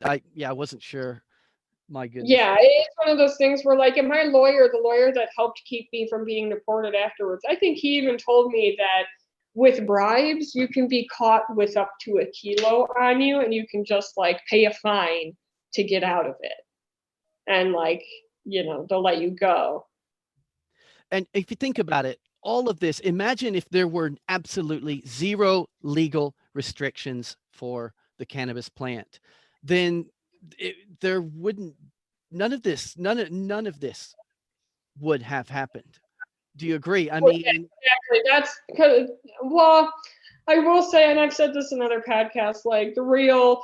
I wasn't sure. My goodness. Yeah, it's one of those things where, like, and my lawyer, the lawyer that helped keep me from being deported afterwards, I think he even told me that with bribes, you can be caught with up to a kilo on you, and you can just like pay a fine to get out of it, and like, they'll let you go. And if you think about it, all of this, imagine if there were absolutely zero legal restrictions for the cannabis plant, then there wouldn't none of this would have happened. Do you agree? I Well, mean, yeah, exactly. That's because, well, I will say, and I've said this in other podcasts, like the real,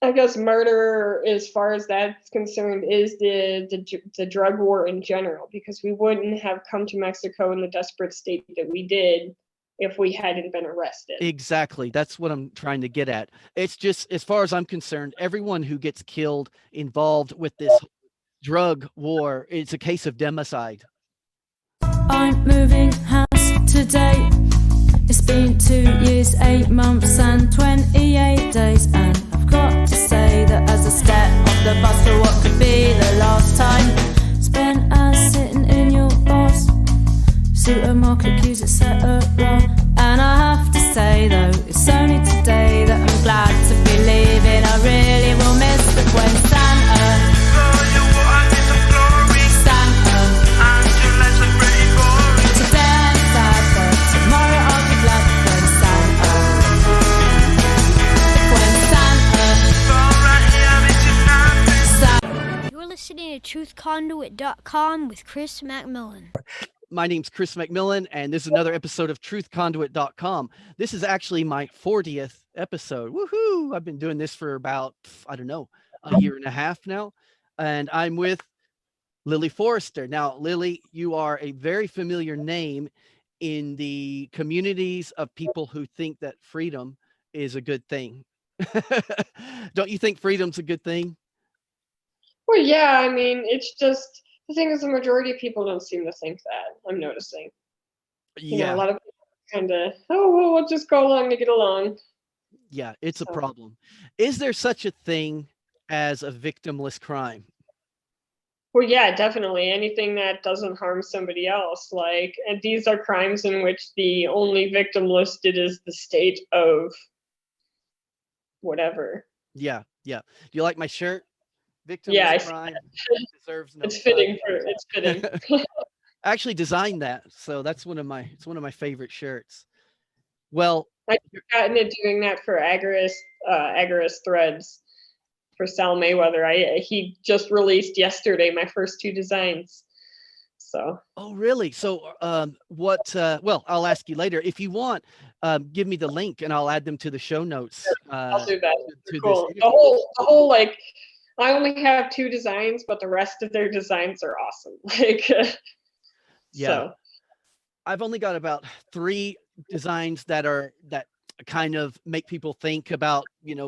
I guess, murder as far as that's concerned is the drug war in general, because we wouldn't have come to Mexico in the desperate state that we did if we hadn't been arrested. exactly. That's what I'm trying to get at. It's just, as far as I'm concerned, everyone who gets killed involved with this drug war, it's a case of democide. I'm moving house today. It's been 2 years, 8 months and 28 days, and I've got to say that as I step off the bus for what could be the last time spent as sitting in your boss supermarket queues, etc. And I have to say though, it's only today that I'm glad to be leaving. I really will miss the when Santa listening to truthconduit.com with Chris McMillan. My name's Chris McMillan, and this is another episode of truthconduit.com. This is actually my 40th episode. Woohoo! I've been doing this for about, I don't know, a year and a half now. And I'm with Lily Forrester. Now, Lily, you are a very familiar name in the communities of people who think that freedom is a good thing. Don't you think freedom's a good thing? Well, yeah, I mean, it's just, the thing is, the majority of people don't seem to think that, I'm noticing. Yeah. A lot of people kind of, oh, well, we'll just go along to get along. Yeah, it's a problem. Is there such a thing as a victimless crime? Well, yeah, definitely. Anything that doesn't harm somebody else. Like, and these are crimes in which the only victim listed is the state of whatever. Yeah, yeah. Do you like my shirt? Victimless crime deserves no. It's fitting. It's fitting. I actually designed that, so it's one of my favorite shirts. Well, I've gotten into doing that for Agarist Threads for Sal Mayweather. He just released yesterday my first 2 designs. So. Oh, really? So, what? Well, I'll ask you later if you want. Give me the link, and I'll add them to the show notes. I'll do that. Cool. The whole like, I only have 2 designs, but the rest of their designs are awesome. Like, yeah. So. I've only got about 3 designs that kind of make people think about,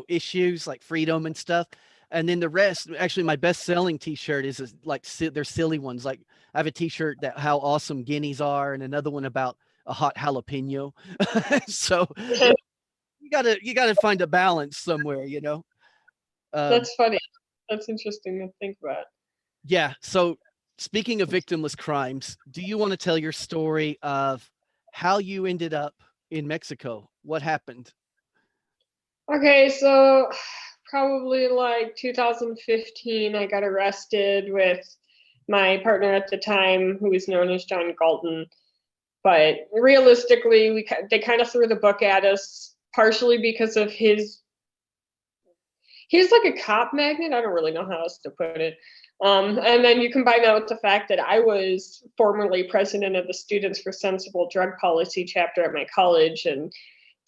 issues like freedom and stuff. And then the rest, actually, my best-selling T-shirt is like they're silly ones. Like I have a T-shirt that how awesome guineas are, and another one about a hot jalapeno. So you gotta find a balance somewhere, That's funny. That's interesting to think about. Yeah. So speaking of victimless crimes, do you want to tell your story of how you ended up in Mexico? What happened? Okay, so probably like 2015, I got arrested with my partner at the time, who was known as John Galton. But realistically, they kind of threw the book at us, partially because of he's like a cop magnet. I don't really know how else to put it. And then you combine that with the fact that I was formerly president of the Students for Sensible Drug Policy chapter at my college, and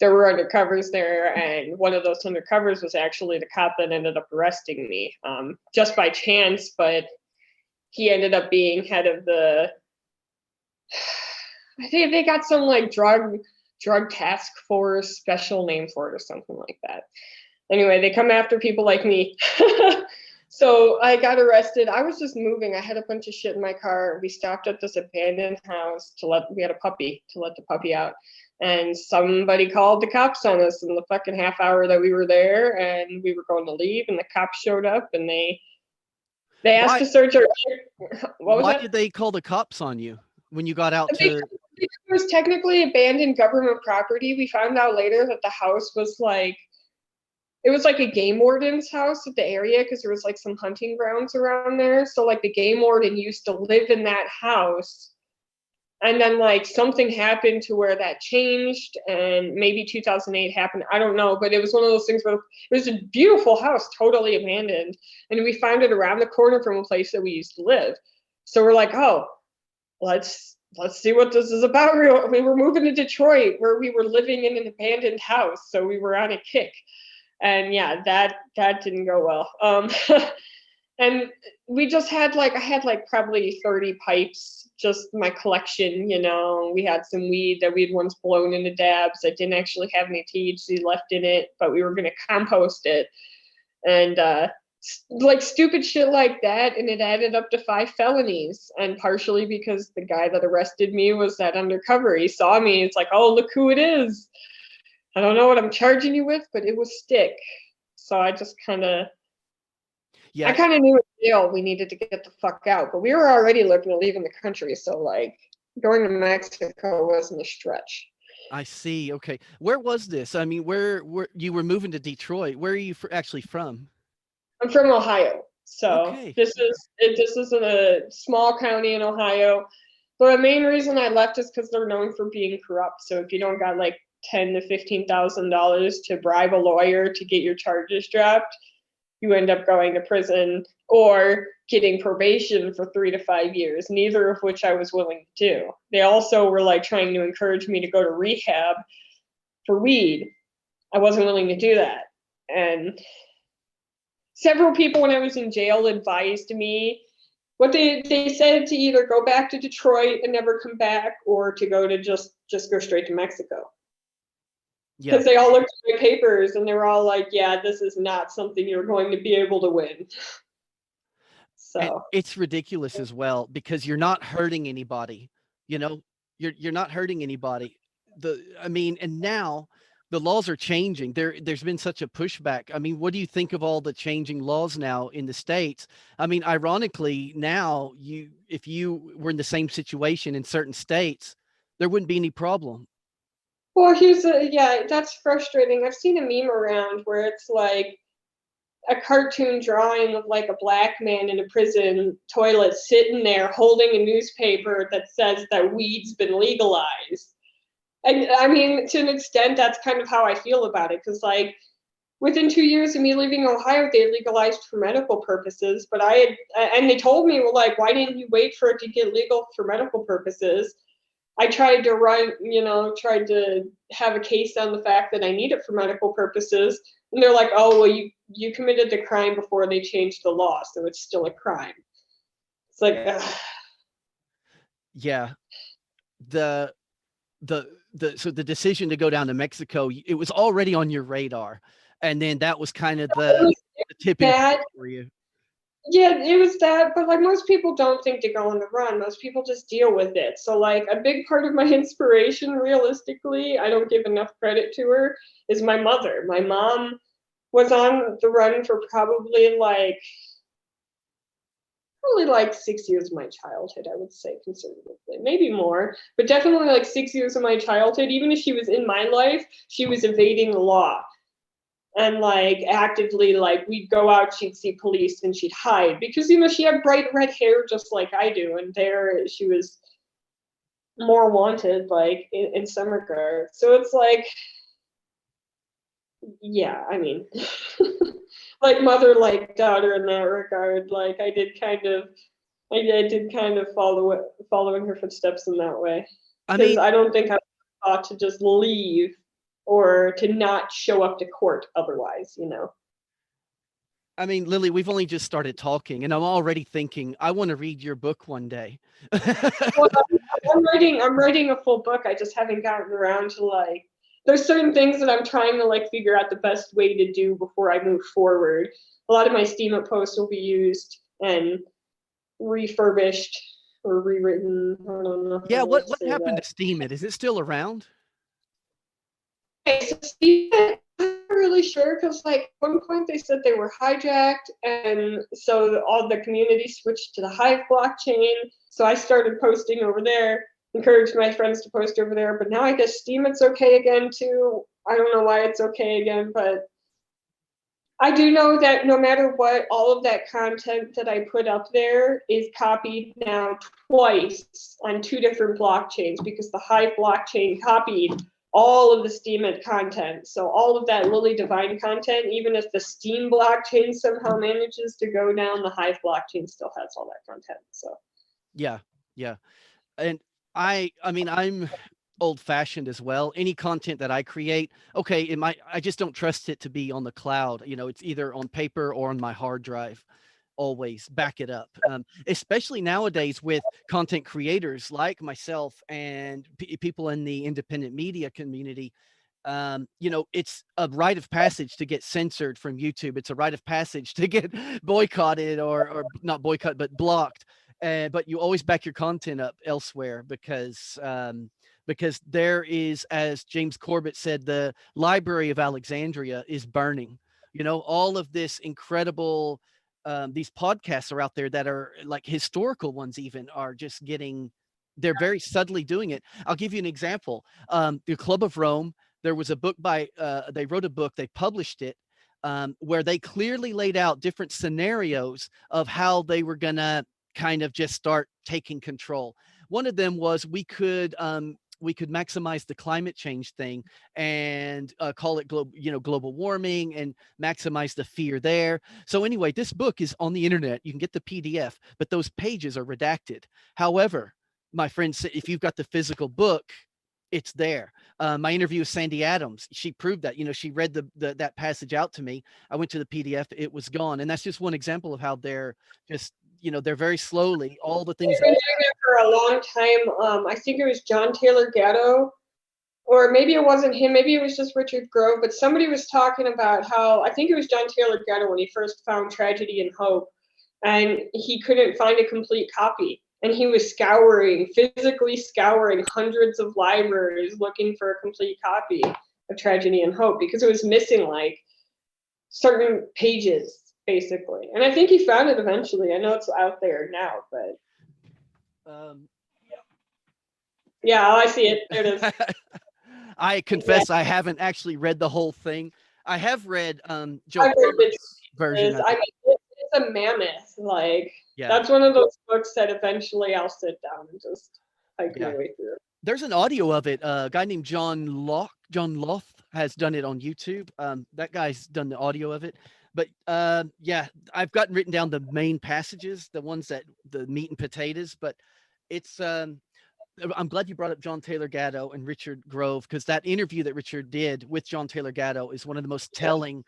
there were undercovers there, and one of those undercovers was actually the cop that ended up arresting me, just by chance, but he ended up being head of the, I think they got some like drug task force, special name for it or something like that. Anyway, they come after people like me. So I got arrested. I was just moving. I had a bunch of shit in my car. We stopped at this abandoned house we had a puppy, to let the puppy out. And somebody called the cops on us in the fucking half hour that we were there, and we were going to leave, and the cops showed up, and they asked Why? to search our. What was Why that? did they call the cops on you when you got out Because to? it was technically abandoned government property. We found out later that the house was like, it was like a game warden's house at the area, because there was like some hunting grounds around there. So like the game warden used to live in that house. And then like something happened to where that changed, and maybe 2008 happened. I don't know, but it was one of those things where it was a beautiful house, totally abandoned. And we found it around the corner from a place that we used to live. So we're like, oh, let's see what this is about. We were moving to Detroit, where we were living in an abandoned house. So we were on a kick. And yeah, that didn't go well. And we just had like, I had like probably 30 pipes, just my collection, you know. We had some weed that we had once blown into dabs that didn't actually have any THC left in it, but we were going to compost it. And like stupid shit like that. And it added up to 5 felonies. And partially because the guy that arrested me was that undercover. He saw me. It's like, oh, look who it is. I don't know what I'm charging you with, but it was stick. So I just kind of, Yeah, I kind of knew in jail we needed to get the fuck out, but we were already leaving the country. So like going to Mexico wasn't a stretch. I see. Okay, where was this? I mean, where you were moving to Detroit? Where are you actually from? I'm from Ohio. So Okay. this is in a small county in Ohio. But the main reason I left is because they're known for being corrupt. So if you don't got like $10,000 to $15,000 to bribe a lawyer to get your charges dropped, you end up going to prison or getting probation for 3 to 5 years, neither of which I was willing to do. They also were like trying to encourage me to go to rehab for weed. I wasn't willing to do that. And several people when I was in jail advised me, what they said, to either go back to Detroit and never come back, or to go to just go straight to Mexico. Yeah. Because they all looked at my papers and they were all like, yeah, this is not something you're going to be able to win. And So it's ridiculous as well, because you're not hurting anybody. You know, you're not hurting anybody. I mean, and now the laws are changing. There's been such a pushback. I mean, what do you think of all the changing laws now in the States? I mean, ironically, now if you were in the same situation in certain states, there wouldn't be any problem. well, yeah, that's frustrating. I've seen a meme around where it's like a cartoon drawing of like a black man in a prison toilet sitting there holding a newspaper that says that weed's been legalized. And I mean, to an extent, that's kind of how I feel about it. Because like within 2 years of me leaving Ohio, they legalized for medical purposes. But and they told me, well, like, why didn't you wait for it to get legal for medical purposes? I tried to have a case on the fact that I need it for medical purposes. And they're like, oh, well, you committed the crime before they changed the law, so it's still a crime. It's like, ugh. Yeah. The so the decision to go down to Mexico, it was already on your radar. And then that was kind of the tipping point for you. Yeah, it was that, but like most people don't think to go on the run. Most people just deal with it. So like a big part of my inspiration, realistically, I don't give enough credit to her, is my mother. My mom was on the run for probably like 6 years of my childhood, I would say, conservatively, maybe more, but definitely like 6 years of my childhood. Even if she was in my life, she was evading the law. And like actively, like we'd go out, she'd see police and she'd hide because, you know, she had bright red hair just like I do. And there she was more wanted, like in some regard. So it's like, yeah, I mean, like mother, like daughter in that regard. Like I did kind of follow in her footsteps in that way. I Because mean, I don't think I ought to just leave or to not show up to court otherwise, you know. I mean, Lily, we've only just started talking, and I'm already thinking I want to read your book one day. Well, I'm writing a full book. I just haven't gotten around to like. There's certain things that I'm trying to like figure out the best way to do before I move forward. A lot of my Steam posts will be used and refurbished or rewritten. I don't know. Yeah, what happened to Steam It? Is it still around? So Steve, I'm not really sure because, like, at one point they said they were hijacked, and so all the community switched to the Hive blockchain. So I started posting over there, encouraged my friends to post over there. But now I guess Steam, it's okay again too. I don't know why it's okay again, but I do know that no matter what, all of that content that I put up there is copied now twice on 2 different blockchains because the Hive blockchain copied all of the Steam content. So all of that Lily Divine content, even if the Steam blockchain somehow manages to go down, the Hive blockchain still has all that content. So Yeah, yeah. And I mean, I'm old fashioned as well. Any content that I create, okay, I just don't trust it to be on the cloud. It's either on paper or on my hard drive. Always back it up. Especially nowadays with content creators like myself and people in the independent media community. It's a rite of passage to get censored from YouTube. It's a rite of passage to get boycotted or not boycott, but blocked. But you always back your content up elsewhere because there is, as James Corbett said, the Library of Alexandria is burning. All of this incredible, these podcasts are out there that are like historical ones, even are just getting, they're very subtly doing it. I'll give you an example. The Club of Rome, there was a book they wrote a book, they published it, where they clearly laid out different scenarios of how they were going to kind of just start taking control. One of them was we could maximize the climate change thing and call it global warming and maximize the fear there. So anyway, this book is on the internet. You can get the PDF, but those pages are redacted. However, my friend said, if you've got the physical book, it's there. My interview with Sandy Adams, she proved that. She read that passage out to me. I went to the PDF, it was gone. And that's just one example of how they're just, they're very slowly, all the things. They've been doing it for a long time. I think it was John Taylor Gatto, or maybe it wasn't him, maybe it was just Richard Grove, but somebody was talking about how, I think it was John Taylor Gatto when he first found Tragedy and Hope, and he couldn't find a complete copy. And he was physically scouring hundreds of libraries looking for a complete copy of Tragedy and Hope because it was missing like certain pages, basically. And I think he found it eventually. I know it's out there now, but yeah, I see it. There it is. I confess I haven't actually read the whole thing. I have read Joe version of it. I mean, it's a mammoth. Like, yeah. That's one of those books that eventually I'll sit down and just hike my way through. There's an audio of it. A guy named John Loth has done it on YouTube. That guy's done the audio of it. But I've gotten written down the main passages, the ones that the meat and potatoes. But it's I'm glad you brought up John Taylor Gatto and Richard Grove, because that interview that Richard did with John Taylor Gatto is one of the most telling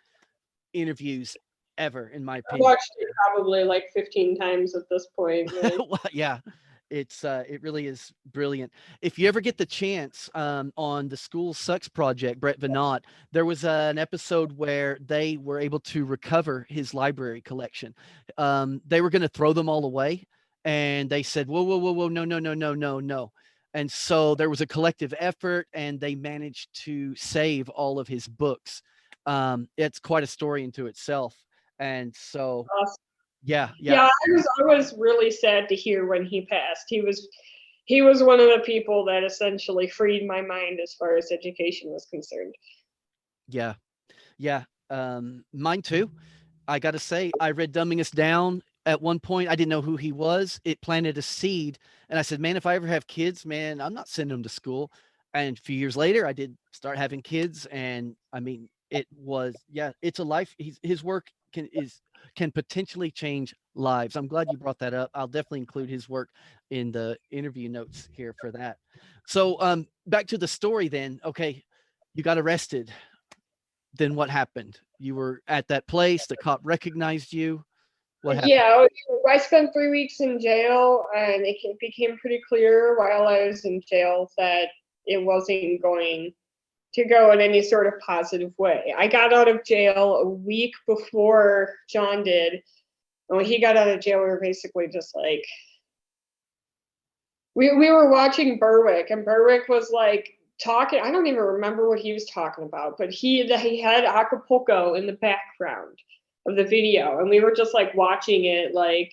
interviews ever, in my opinion. I've watched it probably like 15 times at this point. Well, yeah, it really is brilliant. If you ever get the chance, on the School Sucks project, Brett Venat, there was an episode where they were able to recover his library collection. They were going to throw them all away, and they said, whoa, no. And so there was a collective effort, and they managed to save all of his books. It's quite a story into itself. And so, awesome. Yeah. I was really sad to hear when he passed. He was one of the people that essentially freed my mind as far as education was concerned. Yeah. Mine too. I got to say, I read Dumbing Us Down at one point. I didn't know who he was. It planted a seed, and I said, man, if I ever have kids, man, I'm not sending them to school. And a few years later, I did start having kids, and I mean, it's a life. His work can potentially change lives. I'm glad you brought that up. I'll definitely include his work in the interview notes here for that. So back to the story then. Okay, you got arrested. Then what happened? You were at that place, the cop recognized you. What happened? Yeah, I spent 3 weeks in jail, and it became pretty clear while I was in jail that it wasn't going to go in any sort of positive way. I got out of jail a week before John did. And when he got out of jail, we were basically just like, we were watching Berwick, and Berwick was like talking. I don't even remember what he was talking about, but he had Acapulco in the background of the video, and we were just like watching it, like,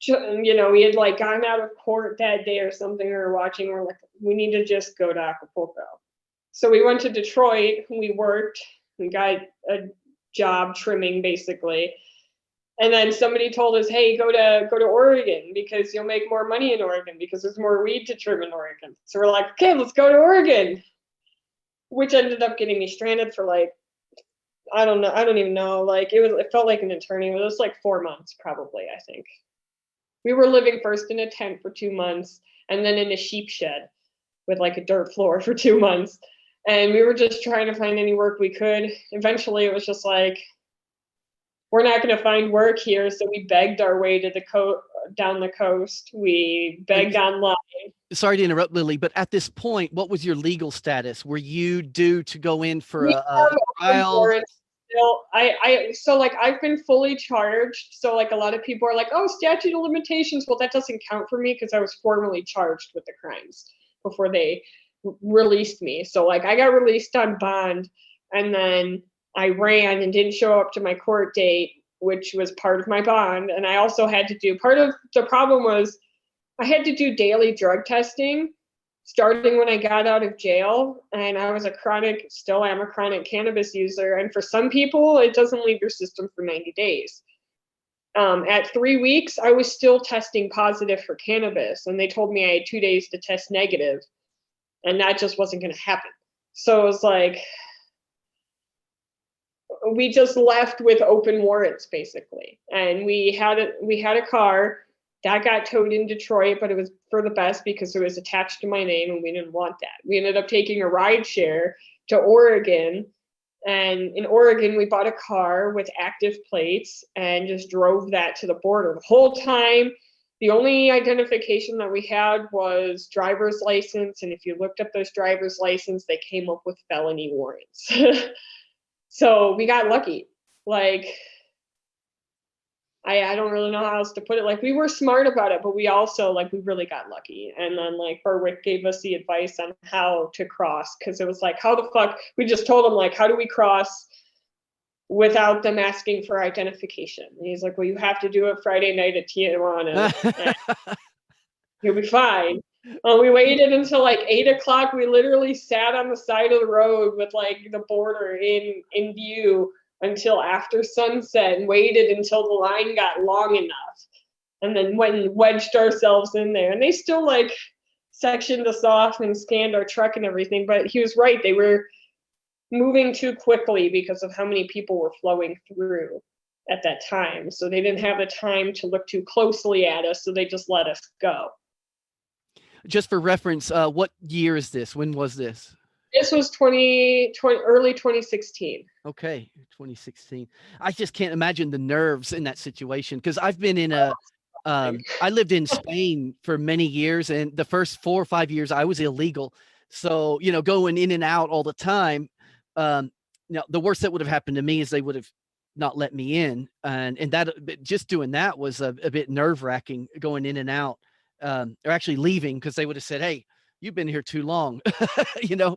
you know, we had like gotten out of court that day or something. We were watching. We're like, we need to just go to Acapulco. So we went to Detroit. We worked. We got a job trimming basically. And then somebody told us, hey, go to Oregon because you'll make more money in Oregon because there's more weed to trim in Oregon. So we're like, okay, let's go to Oregon, which ended up getting me stranded for like, I don't know. I don't even know. Like it felt like an eternity. It was like 4 months probably, I think. We were living first in a tent for 2 months and then in a sheep shed with like a dirt floor for 2 months. And we were just trying to find any work we could. Eventually it was just like, we're not going to find work here. So we begged our way to down the coast. We begged online. Sorry to interrupt, Lily, but at this point, what was your legal status? Were you due to go in for a trial? Still, so like I've been fully charged. So like a lot of people are like, oh, statute of limitations. Well, that doesn't count for me because I was formally charged with the crimes before they released me. So like I got released on bond, and then I ran and didn't show up to my court date, which was part of my bond. And I also had to do, part of the problem was I had to do daily drug testing starting when I got out of jail. And I was still am a chronic cannabis user. And for some people, it doesn't leave your system for 90 days. At 3 weeks, I was still testing positive for cannabis. And they told me I had 2 days to test negative. And that just wasn't going to happen. So it was like, we just left with open warrants basically. And we had a car that got towed in Detroit, but it was for the best because it was attached to my name and we didn't want that. We ended up taking a ride share to Oregon. And in Oregon, we bought a car with active plates and just drove that to the border. The whole time, the only identification that we had was driver's license. And if you looked up those driver's license, they came up with felony warrants. So we got lucky. Like, I don't really know how else to put it. Like, we were smart about it, but we also, like, we really got lucky. And then, like, Berwick gave us the advice on how to cross, because it was like, how the fuck, we just told him, like, how do we cross without them asking for identification? And he's like, well, you have to do it Friday night at Tijuana. You'll be fine. We waited until like 8 o'clock. We literally sat on the side of the road with like the border in view until after sunset and waited until the line got long enough. And then went and wedged ourselves in there. And they still like sectioned us off and scanned our truck and everything. But he was right. They were moving too quickly because of how many people were flowing through at that time. So they didn't have the time to look too closely at us. So they just let us go. Just for reference, what year is this? When was this? This was early 2016. Okay, 2016. I just can't imagine the nerves in that situation because I've been in I lived in Spain for many years, and the first 4 or 5 years I was illegal. So, you know, going in and out all the time. Now, the worst that would have happened to me is they would have not let me in, and that just doing that was a bit nerve-wracking, going in and out. Or actually leaving because they would have said, hey, you've been here too long, you know,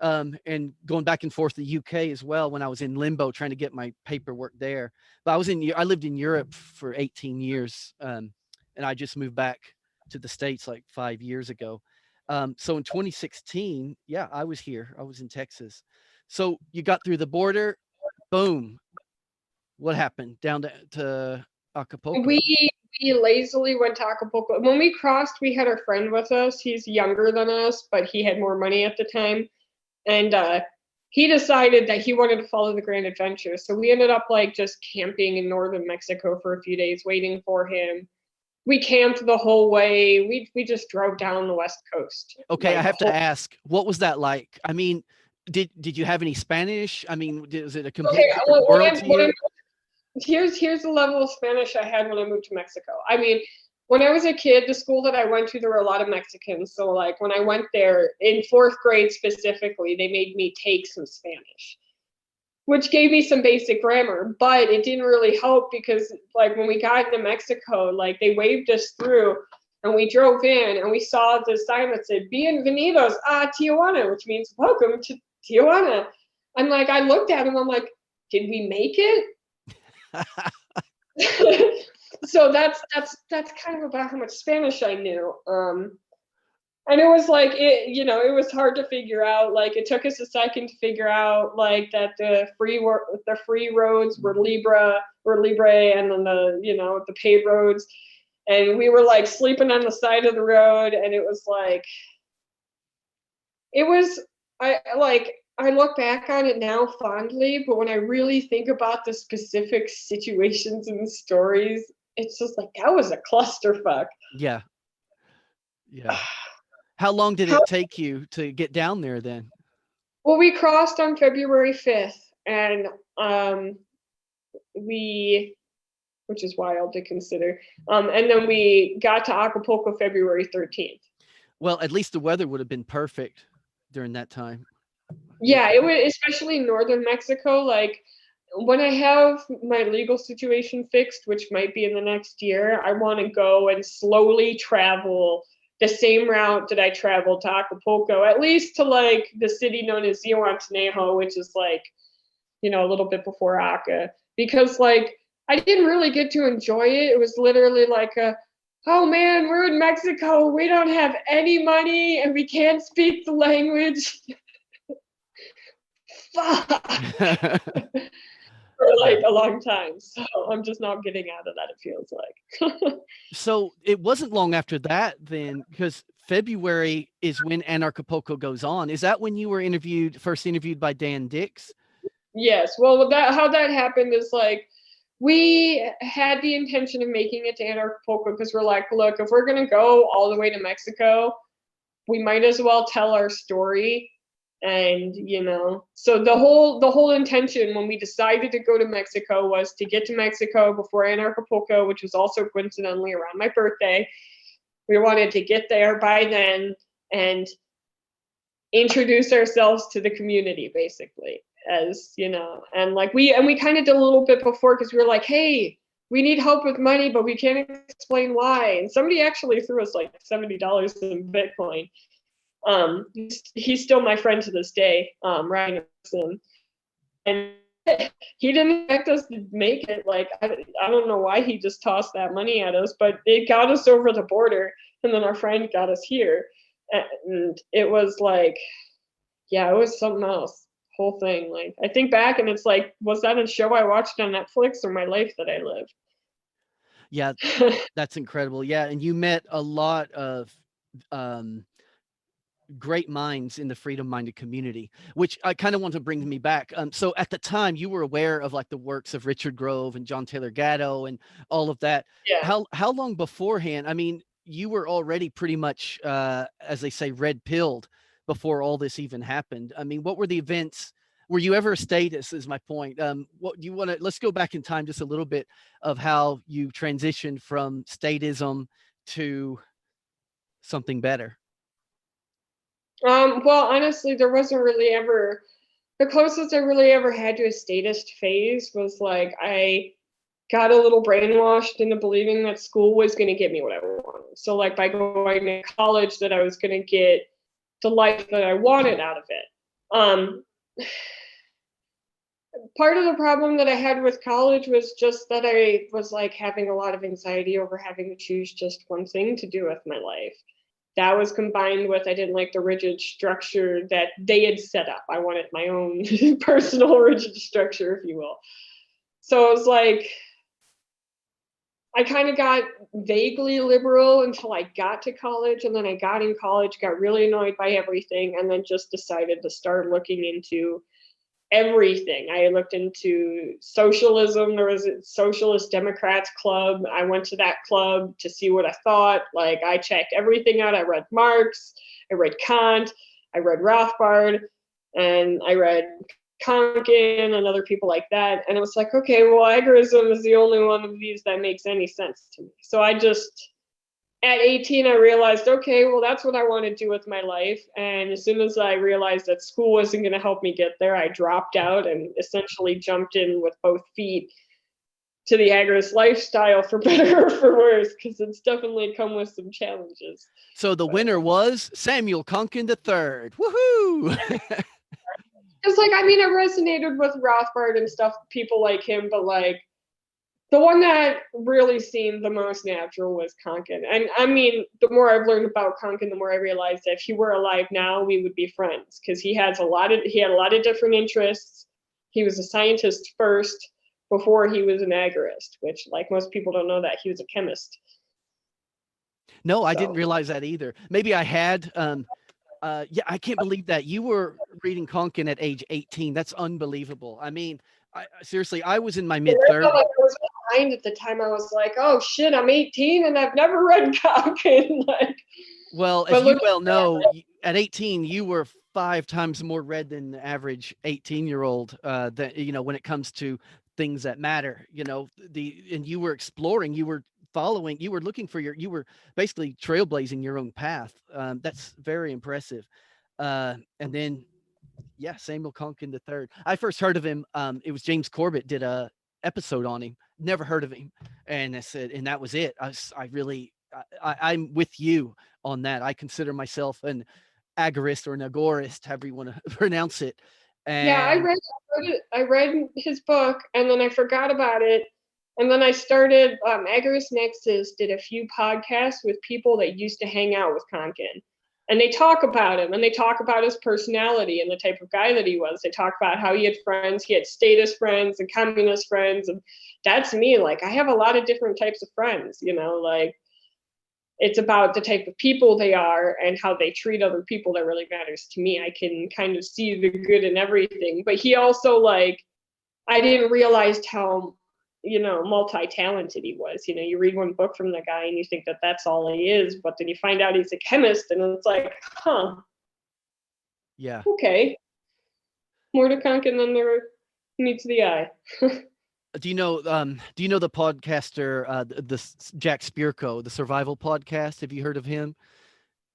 and going back and forth to the UK as well when I was in limbo trying to get my paperwork there. But I lived in Europe for 18 years, and I just moved back to the States like 5 years ago. So in 2016, yeah, I was here. I was in Texas. So you got through the border, boom. What happened down to Acapulco? We lazily went to Acapulco. When we crossed, we had our friend with us. He's younger than us, but he had more money at the time. And he decided that he wanted to follow the grand adventure. So we ended up like just camping in northern Mexico for a few days, waiting for him. We camped the whole way. We just drove down the West Coast. Okay, like, I have to ask, what was that like? I mean, did you have any Spanish? I mean, was it a completely different world to you? Here's the level of Spanish I had when I moved to Mexico. I mean, when I was a kid, the school that I went to, there were a lot of Mexicans. So like when I went there in 4th grade specifically, they made me take some Spanish, which gave me some basic grammar, but it didn't really help because like when we got into Mexico, like they waved us through And we drove in and we saw the sign that said Bienvenidos a Tijuana, which means welcome to Tijuana. And like I looked at him, I'm like, did we make it? So that's kind of about how much Spanish I knew. And it was like it was hard to figure out. Like it took us a second to figure out like that the free roads were libre, and then the paved roads, and we were like sleeping on the side of the road, and it was like I look back on it now fondly, but when I really think about the specific situations and stories, it's just like that was a clusterfuck. Yeah. How long did it take you to get down there then? Well, we crossed on February 5th, and which is wild to consider. And then we got to Acapulco February 13th. Well, at least the weather would have been perfect during that time. Yeah, it would, especially northern Mexico. Like when I have my legal situation fixed, which might be in the next year, I want to go and slowly travel the same route that I traveled to Acapulco, at least to like the city known as Zihuatanejo, which is like, a little bit before Aca, because like I didn't really get to enjoy it. It was literally like oh man, we're in Mexico, we don't have any money and we can't speak the language. Fuck. For like a long time. So I'm just not getting out of that, it feels like. So it wasn't long after that then, because February is when Anarchapulco goes on. Is that when you were first interviewed by Dan Dix? Yes. Well, how that happened is like we had the intention of making it to Anarchapulco because we're like, look, if we're gonna go all the way to Mexico, we might as well tell our story. And so the whole intention when we decided to go to Mexico was to get to Mexico before Anarchapulco, which was also coincidentally around my birthday. We wanted to get there by then and introduce ourselves to the community, basically, as and like we kind of did a little bit before because we were like, hey, we need help with money, but we can't explain why. And somebody actually threw us like $70 in Bitcoin. He's still my friend to this day, Ryan, and he didn't expect us to make it. Like I don't know why he just tossed that money at us, but it got us over the border, and then our friend got us here, and it was like, yeah, it was something else. Whole thing. Like I think back, and it's like, was that a show I watched on Netflix or my life that I lived? Yeah, that's incredible. Yeah, and you met a lot of great minds in the freedom-minded community, which I kind of want to bring me back. So at the time you were aware of like the works of Richard Grove and John Taylor Gatto and all of that. Yeah. How long beforehand? I mean, you were already pretty much, as they say, red-pilled before all this even happened. I mean, what were the events? Were you ever a statist is my point. What do you want to, let's go back in time just a little bit of how you transitioned from statism to something better. Well, honestly, there wasn't really ever, the closest I really ever had to a statist phase was like I got a little brainwashed into believing that school was going to get me what I wanted. So like by going to college that I was going to get the life that I wanted out of it. Part of the problem that I had with college was just that I was like having a lot of anxiety over having to choose just one thing to do with my life. That was combined with I didn't like the rigid structure that they had set up. I wanted my own personal rigid structure, if you will. So it was like I kind of got vaguely liberal until I got to college, and then I got in college, got really annoyed by everything, and then just decided to start looking into everything. I looked into socialism. There was a Socialist Democrats Club. I went to that club to see what I thought. Like I checked everything out. I read Marx, I read Kant, I read Rothbard, and I read Konkin and other people like that. And it was like, okay, well, agorism is the only one of these that makes any sense to me. So I just, at 18, I realized, okay, well, that's what I want to do with my life. And as soon as I realized that school wasn't going to help me get there, I dropped out and essentially jumped in with both feet to the agorist lifestyle, for better or for worse, because it's definitely come with some challenges. So the winner was Samuel Konkin III. Woohoo! Because, like, I mean, it resonated with Rothbard and stuff, people like him, but, like, the one that really seemed the most natural was Konkin. And, I mean, the more I've learned about Konkin, the more I realized that if he were alive now, we would be friends, because he had a lot of different interests. He was a scientist first before he was an agorist, which, like, most people don't know that. He was a chemist. No, I didn't realize that either. Maybe I had. Yeah, I can't believe that you were reading Konkin at age 18. That's unbelievable. I mean, seriously, I was in my mid 30s. I was behind at the time. I was like, oh shit, I'm 18 and I've never read Konkin. Like, well, as you well know, at 18, you were 5 times more read than the average 18-year-old. That, you know, when it comes to things that matter, you know, and you were exploring, you were following, you were looking for you were basically trailblazing your own path. That's very impressive. And then, yeah, Samuel Konkin III. I first heard of him. It was James Corbett did a episode on him. Never heard of him, and I said, and that was it. I'm with you on that. I consider myself an agorist or an agorist, however you want to pronounce it. And yeah, I read his book, and then I forgot about it. And then I started, Agorist Nexus did a few podcasts with people that used to hang out with Konkin. And they talk about him, and they talk about his personality and the type of guy that he was. They talk about how he had friends. He had status friends and communist friends. And that's me. Like, I have a lot of different types of friends, you know, like, it's about the type of people they are and how they treat other people that really matters to me. I can kind of see the good in everything. But he also, like, I didn't realize how, you know, multi-talented he was. You know, you read one book from the guy and you think that that's all he is, but then you find out he's a chemist, and it's like, huh. Yeah. Okay. More to Konkin than there meets the eye. Do you know the podcaster, the Jack Spirko, the survival podcast? Have you heard of him?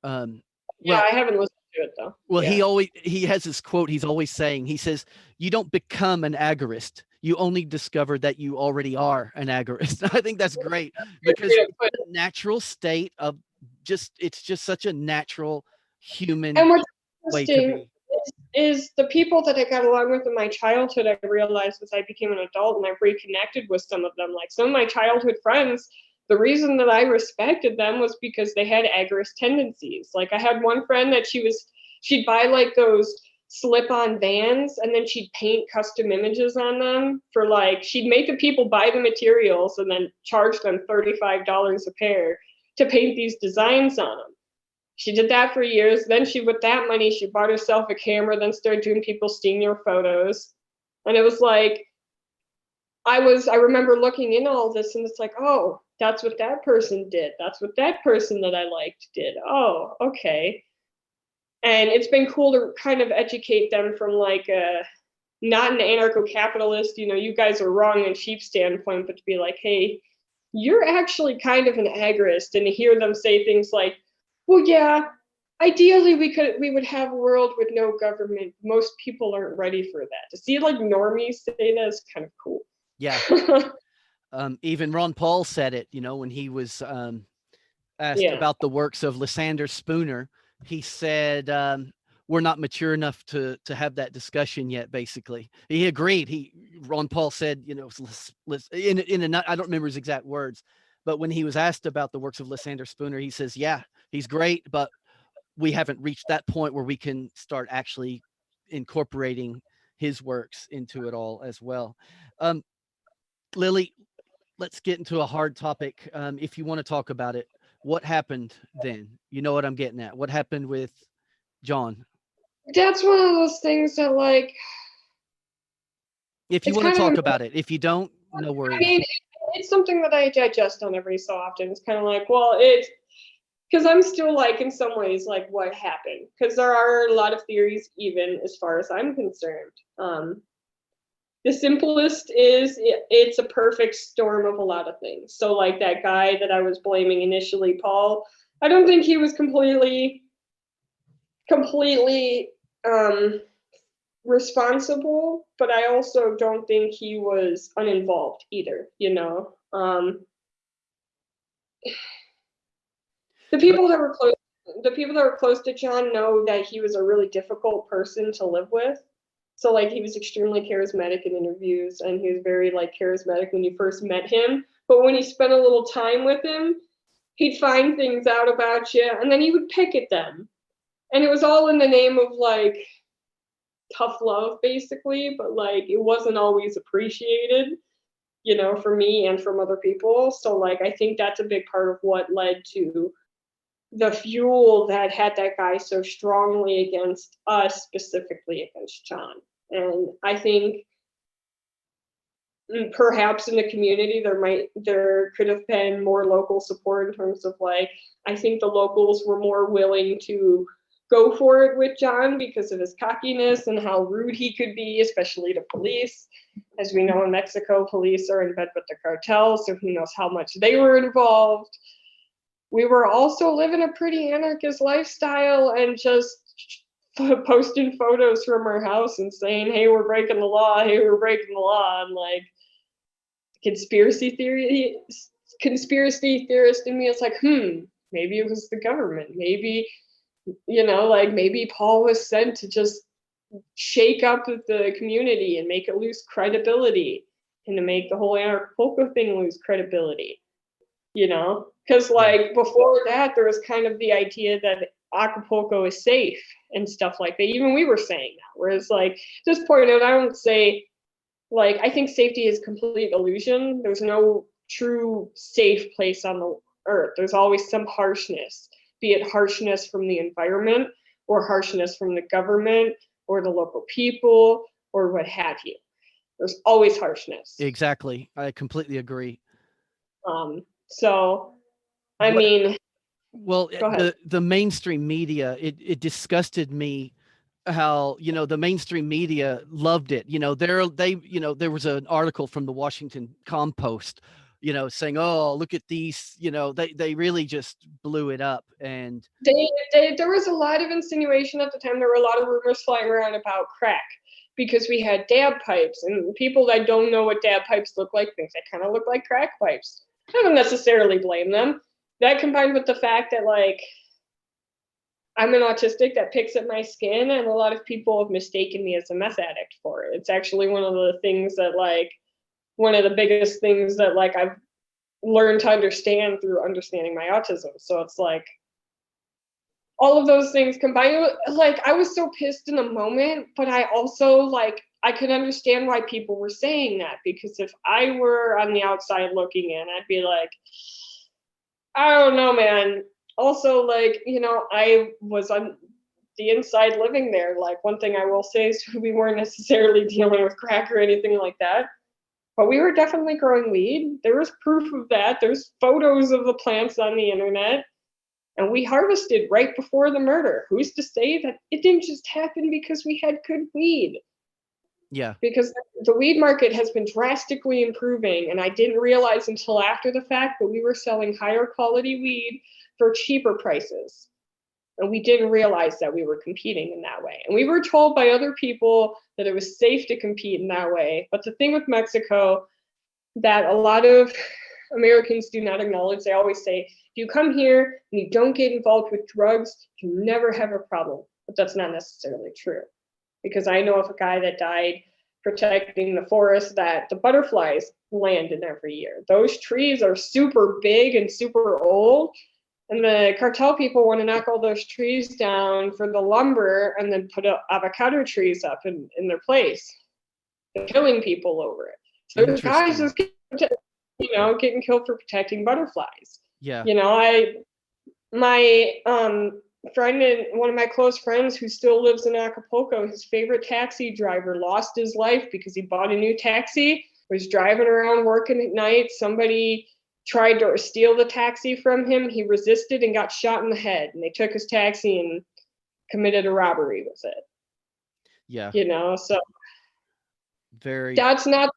Yeah, I haven't listened to it though. Well, yeah. he has this quote he's always saying. He says, "You don't become an agorist. You only discover that you already are an agorist." I think that's great because it's a natural state of it's just such a natural human and what's way to interesting be. is the people that I got along with in my childhood, I realized as I became an adult and I've reconnected with some of them. Like, some of my childhood friends, the reason that I respected them was because they had agorist tendencies. Like, I had one friend that she'd buy like those slip-on vans, and then she'd paint custom images on them for, like, she'd make the people buy the materials and then charge them $35 a pair to paint these designs on them. She did that for years. Then with that money, she bought herself a camera, then started doing people's senior photos. And it was like, I remember looking in all this, and it's like, oh, that's what that person did. That's what that person that I liked did. Oh, okay. And it's been cool to kind of educate them from, like, not an anarcho-capitalist, you know, you guys are wrong and cheap standpoint, but to be like, hey, you're actually kind of an agorist. And to hear them say things like, well, yeah, ideally we would have a world with no government. Most people aren't ready for that. To see, like, normies say that is kind of cool. Yeah. Even Ron Paul said it, you know, when he was asked about the works of Lysander Spooner. He said, we're not mature enough to have that discussion yet. Basically, he agreed. Ron Paul said, you know, I don't remember his exact words, but when he was asked about the works of Lysander Spooner, he says, yeah, he's great, but we haven't reached that point where we can start actually incorporating his works into it all as well. Lily, let's get into a hard topic. If you want to talk about it, what happened then? You know what I'm getting at. What happened with John? That's one of those things that, like, if you want to talk about it. If you don't, no worries. I mean, it's something that I digest on every so often. It's kind of like, well, it's because I'm still, like, in some ways, like, what happened? Because there are a lot of theories, even as far as I'm concerned. The simplest is it's a perfect storm of a lot of things. So, like, that guy that I was blaming initially, Paul, I don't think he was completely responsible, but I also don't think he was uninvolved either, you know. The people that were close the people that were close to John know that he was a really difficult person to live with. So like he was extremely charismatic in interviews, and he was very like charismatic when you first met him. But when you spent a little time with him, he'd find things out about you, and then he would pick at them. And it was all in the name of like tough love, basically, but like it wasn't always appreciated, you know, for me and from other people. So like I think that's a big part of what led to the fuel that had that guy so strongly against us, specifically against John. And I think perhaps in the community there could have been more local support in terms of like, I think the locals were more willing to go for it with John because of his cockiness and how rude he could be, especially to police. As we know, in Mexico, police are in bed with the cartels, so who knows how much they were involved. We were also living a pretty anarchist lifestyle and just posting photos from our house and saying, hey, we're breaking the law, hey, we're breaking the law. And like conspiracy theorist in me is like, maybe it was the government. Maybe, you know, like maybe Paul was sent to just shake up the community and make it lose credibility and to make the whole Anarchapulco thing lose credibility. You know, because like before that, there was kind of the idea that Acapulco is safe and stuff like that. Even we were saying that. Whereas like, just point out, I don't say, like, I think safety is complete illusion. There's no true safe place on the earth. There's always some harshness, be it harshness from the environment or harshness from the government or the local people or what have you. There's always harshness. Exactly. I completely agree. So, I mean, well, the mainstream media, it disgusted me how, you know, the mainstream media loved it. You know, there was an article from the Washington Compost, you know, saying, oh, look at these, you know, they really just blew it up. And there was a lot of insinuation at the time. There were a lot of rumors flying around about crack because we had dab pipes, and people that don't know what dab pipes look like think they kind of look like crack pipes. I don't necessarily blame them. That combined with the fact that like I'm an autistic that picks at my skin, and a lot of people have mistaken me as a meth addict for it. It's actually one of the things that like one of the biggest things that like I've learned to understand through understanding my autism. So it's like all of those things combined with, like, I was so pissed in the moment, but I also like I could understand why people were saying that, because if I were on the outside looking in, I'd be like, I don't know, man. Also, like, you know, I was on the inside living there. Like, one thing I will say is we weren't necessarily dealing with crack or anything like that, but we were definitely growing weed. There was proof of that. There's photos of the plants on the internet, and we harvested right before the murder. Who's to say that it didn't just happen because we had good weed? Yeah. Because the weed market has been drastically improving, and I didn't realize until after the fact that we were selling higher quality weed for cheaper prices. And we didn't realize that we were competing in that way. And we were told by other people that it was safe to compete in that way. But the thing with Mexico that a lot of Americans do not acknowledge, they always say, if you come here and you don't get involved with drugs, you never have a problem. But that's not necessarily true. Because I know of a guy that died protecting the forest that the butterflies land in every year. Those trees are super big and super old, and the cartel people want to knock all those trees down for the lumber and then put avocado trees up in their place. They're killing people over it. So there's guys just getting killed for protecting butterflies. Yeah. You know, my friend and one of my close friends who still lives in Acapulco, his favorite taxi driver lost his life because he bought a new taxi, was driving around working at night. Somebody tried to steal the taxi from him. He resisted and got shot in the head. And they took his taxi and committed a robbery with it. Yeah. You know, so very. That's not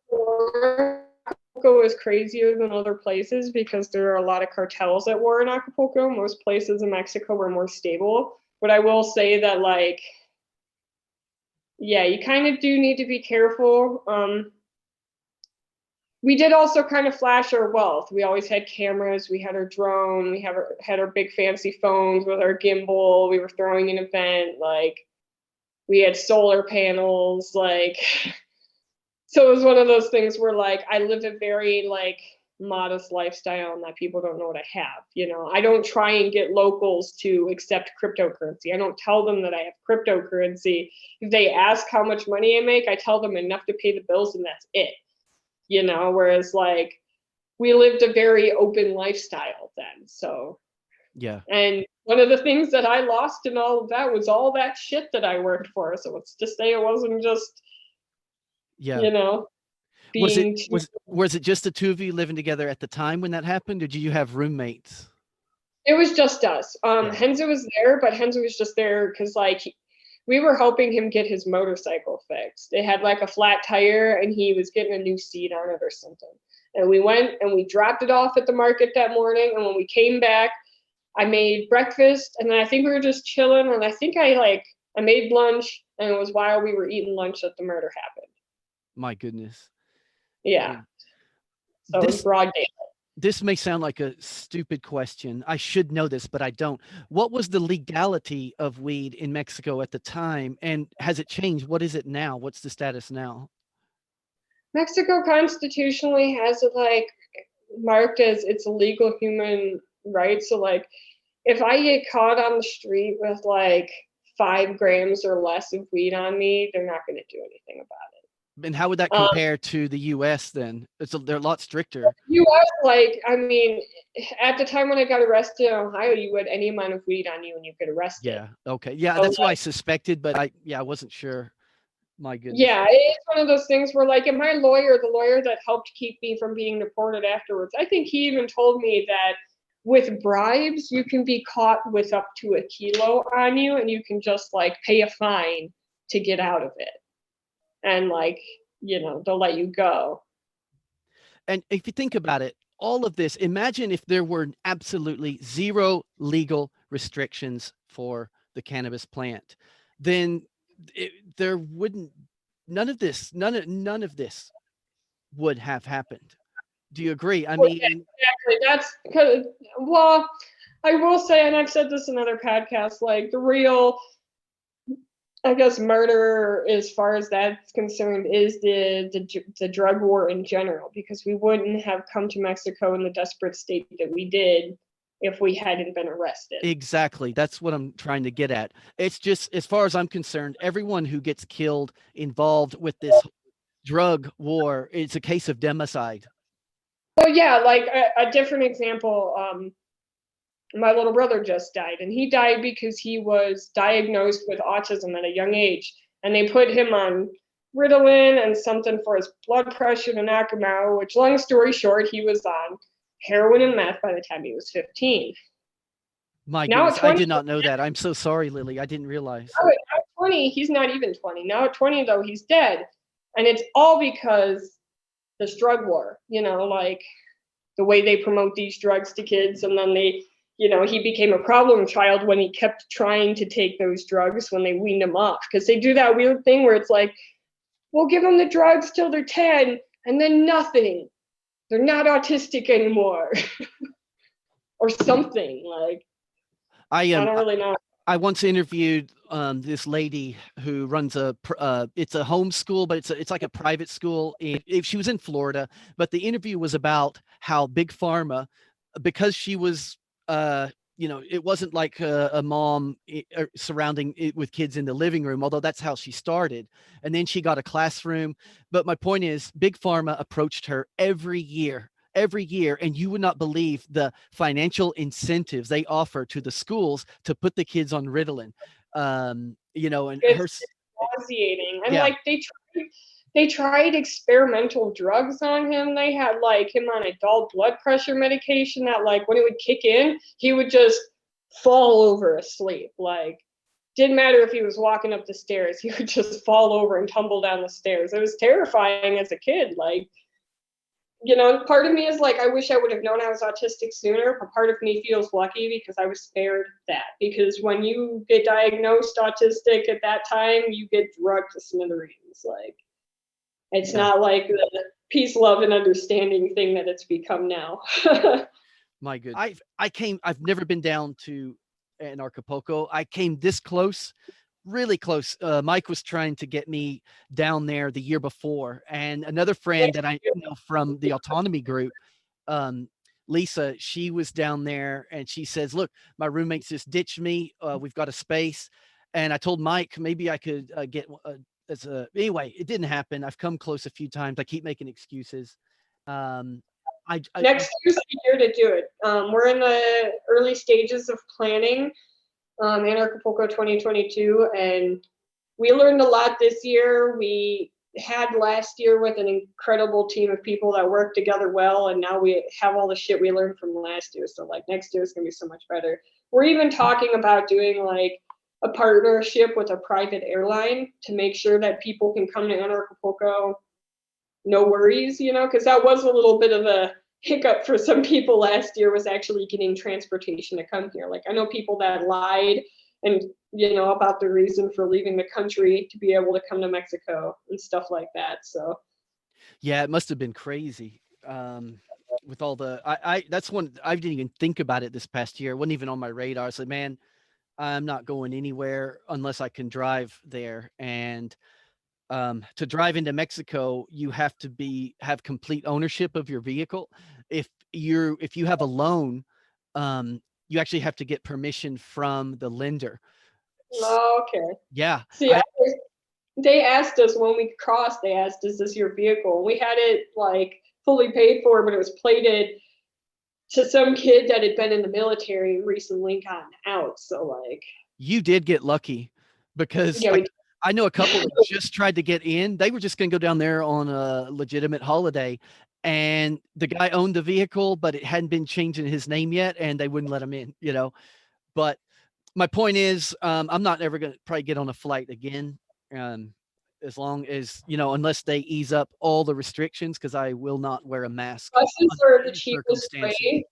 Acapulco is crazier than other places because there are a lot of cartels at war in Acapulco. Most places in Mexico were more stable. But I will say that, like, yeah, you kind of do need to be careful. We did also kind of flash our wealth. We always had cameras. We had our drone. We had our big fancy phones with our gimbal. We were throwing an event. Like, we had solar panels. Like, so it was one of those things where, like, I live a very, like, modest lifestyle and that people don't know what I have. You know, I don't try and get locals to accept cryptocurrency. I don't tell them that I have cryptocurrency. If they ask how much money I make, I tell them enough to pay the bills and that's it. You know, whereas, like, we lived a very open lifestyle then. So, Yeah. and one of the things that I lost in all of that was all that shit that I worked for. So it's to say it wasn't just, Yeah. you know, Was being it just the two of you living together at the time when that happened, or did you have roommates? It was just us. Yeah. Henzo was there, but Henzo was just there because, like, we were helping him get his motorcycle fixed. It had like a flat tire and he was getting a new seat on it or something. And we went and we dropped it off at the market that morning. And when we came back, I made breakfast and then I think we were just chilling. And I think I made lunch, and it was while we were eating lunch that the murder happened. My goodness. Yeah. So it was broad daylight. This may sound like a stupid question. I should know this, but I don't. What was the legality of weed in Mexico at the time, and has it changed? What is it now? What's the status now? Mexico constitutionally has it, like, marked as it's a legal human right. So, like, if I get caught on the street with like 5 grams or less of weed on me, they're not going to do anything about it. And how would that compare to the US then? They're a lot stricter. US, like, I mean, at the time when I got arrested in Ohio, you had any amount of weed on you and you get arrested. Yeah. Okay. Yeah, So, that's what I like, suspected, but I wasn't sure. My goodness. yeah, it's one of those things where, like, and my lawyer, the lawyer that helped keep me from being deported afterwards, I think he even told me that with bribes, you can be caught with up to a kilo on you and you can just, like, pay a fine to get out of it. And, like, you know, they'll let you go. And if you think about it, all of this, imagine if there were absolutely zero legal restrictions for the cannabis plant, then there wouldn't, none of this would have happened. Do you agree? I mean, exactly. That's because, well, I will say, and I've said this in other podcasts, like, the real, I guess, murder as far as that's concerned is the drug war in general, because we wouldn't have come to Mexico in the desperate state that we did if we hadn't been arrested. Exactly. That's what I'm trying to get at. It's just, as far as I'm concerned, everyone who gets killed involved with this drug war, it's a case of democide. Well, yeah, like a different example, my little brother just died, and he died because he was diagnosed with autism at a young age, and they put him on Ritalin and something for his blood pressure to knock him out, which, long story short, he was on heroin and meth by the time he was 15. My Now goodness, at 20, I did not know that. I'm so sorry, Lily. I didn't realize. now at 20, he's not even 20. Now at 20, though, he's dead. And it's all because this drug war, you know, like the way they promote these drugs to kids. And then they, you know, he became a problem child when he kept trying to take those drugs when they weaned him off. Because they do that weird thing where it's like, we'll give them the drugs till they're 10 and then nothing. They're not autistic anymore. Or something. Like, I don't really know. I once interviewed this lady who runs it's a homeschool, but it's like a private school. She was in Florida, but the interview was about how Big Pharma, because she was, you know, it wasn't like a mom surrounding it with kids in the living room, although that's how she started. And then she got a classroom. But my point is, Big Pharma approached her every year, and you would not believe the financial incentives they offer to the schools to put the kids on Ritalin. You know, and it's nauseating. And yeah. like they tried experimental drugs on him. They had like him on adult blood pressure medication that, like, when it would kick in, he would just fall over asleep. Like, didn't matter if he was walking up the stairs, he would just fall over and tumble down the stairs. It was terrifying as a kid. Like, you know, part of me is like, I wish I would have known I was autistic sooner, but part of me feels lucky because I was spared that. Because when you get diagnosed autistic at that time, you get drugged to smithereens. Like, it's not like the peace, love, and understanding thing that it's become now. My goodness. I've never been down to Anarchapulco. I came this close, really close. Mike was trying to get me down there the year before, and another friend that I know from the autonomy group, um, Lisa, she was down there and she says, look, my roommates just ditched me. We've got a space. And I told Mike, maybe I could get as a, anyway, it didn't happen. I've come close a few times. I keep making excuses. Um, Next year's the year to do it. We're in the early stages of planning Anarchapulco 2022, and we learned a lot this year. We had last year with an incredible team of people that worked together well, and now we have all the shit we learned from last year. So like next year is gonna be so much better. We're even talking about doing like a partnership with a private airline to make sure that people can come to Anarchapulco, no worries, you know, because that was a little bit of a hiccup for some people last year, was actually getting transportation to come here. Like I know people that lied and, you know, about the reason for leaving the country to be able to come to Mexico and stuff like that. So yeah, it must have been crazy. With all the, that's one, I didn't even think about it this past year. It wasn't even on my radar. I said, man, I'm not going anywhere unless I can drive there. And to drive into Mexico, you have to have complete ownership of your vehicle. If you have a loan, you actually have to get permission from the lender. okay. Yeah. See, they asked us when we crossed, they asked, is this your vehicle? We had it like fully paid for, but it was plated to some kid that had been in the military and recently gotten out. So like, you did get lucky, because yeah, I know a couple that just tried to get in. They were just going to go down there on a legitimate holiday, and the guy owned the vehicle, but it hadn't been changed in his name yet, and they wouldn't let him in, you know. But my point is, I'm not ever going to probably get on a flight again, as long as, you know, unless they ease up all the restrictions, because I will not wear a mask. buses are the cheapest way.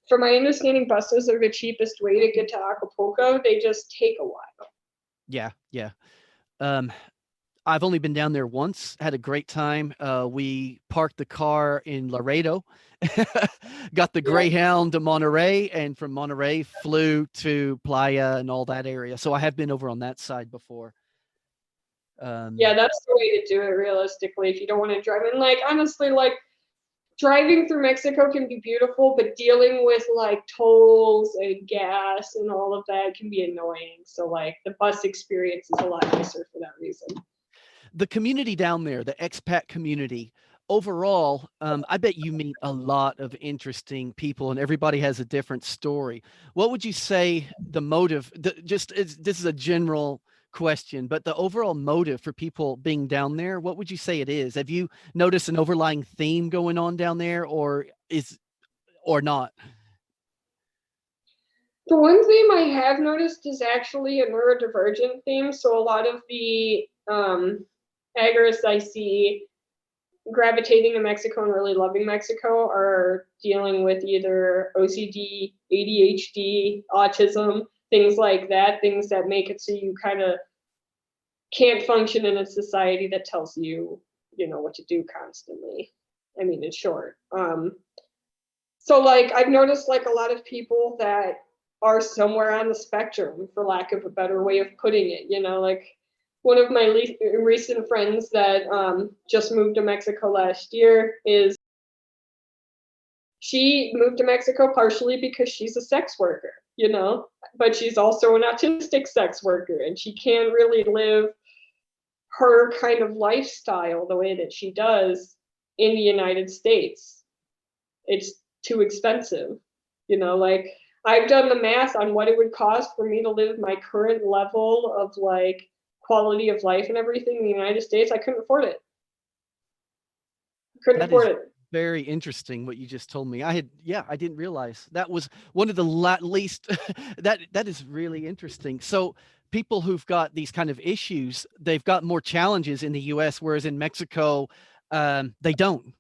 From my understanding, buses are the cheapest way to get to Acapulco. They just take a while. Yeah, yeah. I've only been down there once, had a great time. We parked the car in Laredo, got the Greyhound to Monterey, and from Monterey flew to Playa and all that area. So I have been over on that side before. Yeah, that's the way to do it realistically if you don't want to drive. And like honestly, like driving through Mexico can be beautiful, but dealing with like tolls and gas and all of that can be annoying. So like the bus experience is a lot nicer for that reason. The community down there, the expat community, overall, I bet you meet a lot of interesting people, and everybody has a different story. What would you say the motive? This is a general question, but the overall motive for people being down there, what would you say it is? Have you noticed an overlying theme going on down there, or not? The one theme I have noticed is actually a neurodivergent theme. So a lot of the agorists I see gravitating to Mexico and really loving Mexico are dealing with either OCD, ADHD, autism, things like that, things that make it so you kind of can't function in a society that tells you, you know, what to do constantly. I mean, in short. So like I've noticed like a lot of people that are somewhere on the spectrum, for lack of a better way of putting it, you know, like one of my recent friends that just moved to Mexico last year she moved to Mexico partially because she's a sex worker, you know, but she's also an autistic sex worker, and she can't really live her kind of lifestyle the way that she does in the United States. It's too expensive, you know, like I've done the math on what it would cost for me to live my current level of like quality of life and everything in the United States. I couldn't afford it. Couldn't afford it. Very interesting what you just told me. I didn't realize that was one of the least that is really interesting. So people who've got these kind of issues, they've got more challenges in the US, whereas in Mexico, they don't.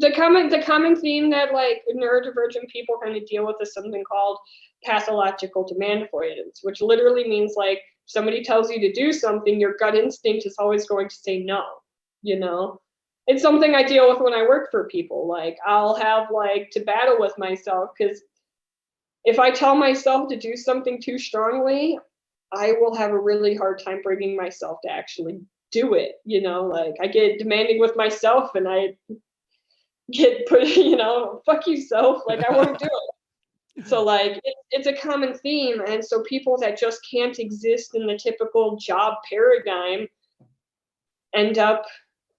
the common theme that like neurodivergent people kind of deal with is something called pathological demand avoidance, which literally means like somebody tells you to do something, your gut instinct is always going to say no, you know? It's something I deal with when I work for people. Like I'll have like to battle with myself because if I tell myself to do something too strongly, I will have a really hard time bringing myself to actually do it. You know, like I get demanding with myself and I get put, you know, fuck you self, like I won't do it. So like it's a common theme. And so people that just can't exist in the typical job paradigm end up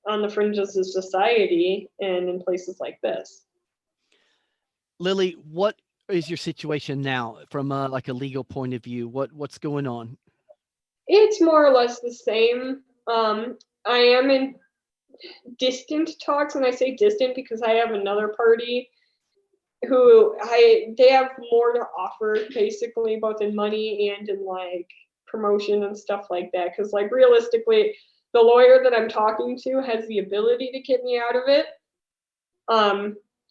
on the fringes of society and in places like this. Lily, what is your situation now from like a legal point of view? What's going on? It's more or less the same. I am in distant talks, and I say distant because I have another party who they have more to offer, basically, both in money and in like promotion and stuff like that. Because like realistically, the lawyer that I'm talking to has the ability to get me out of it.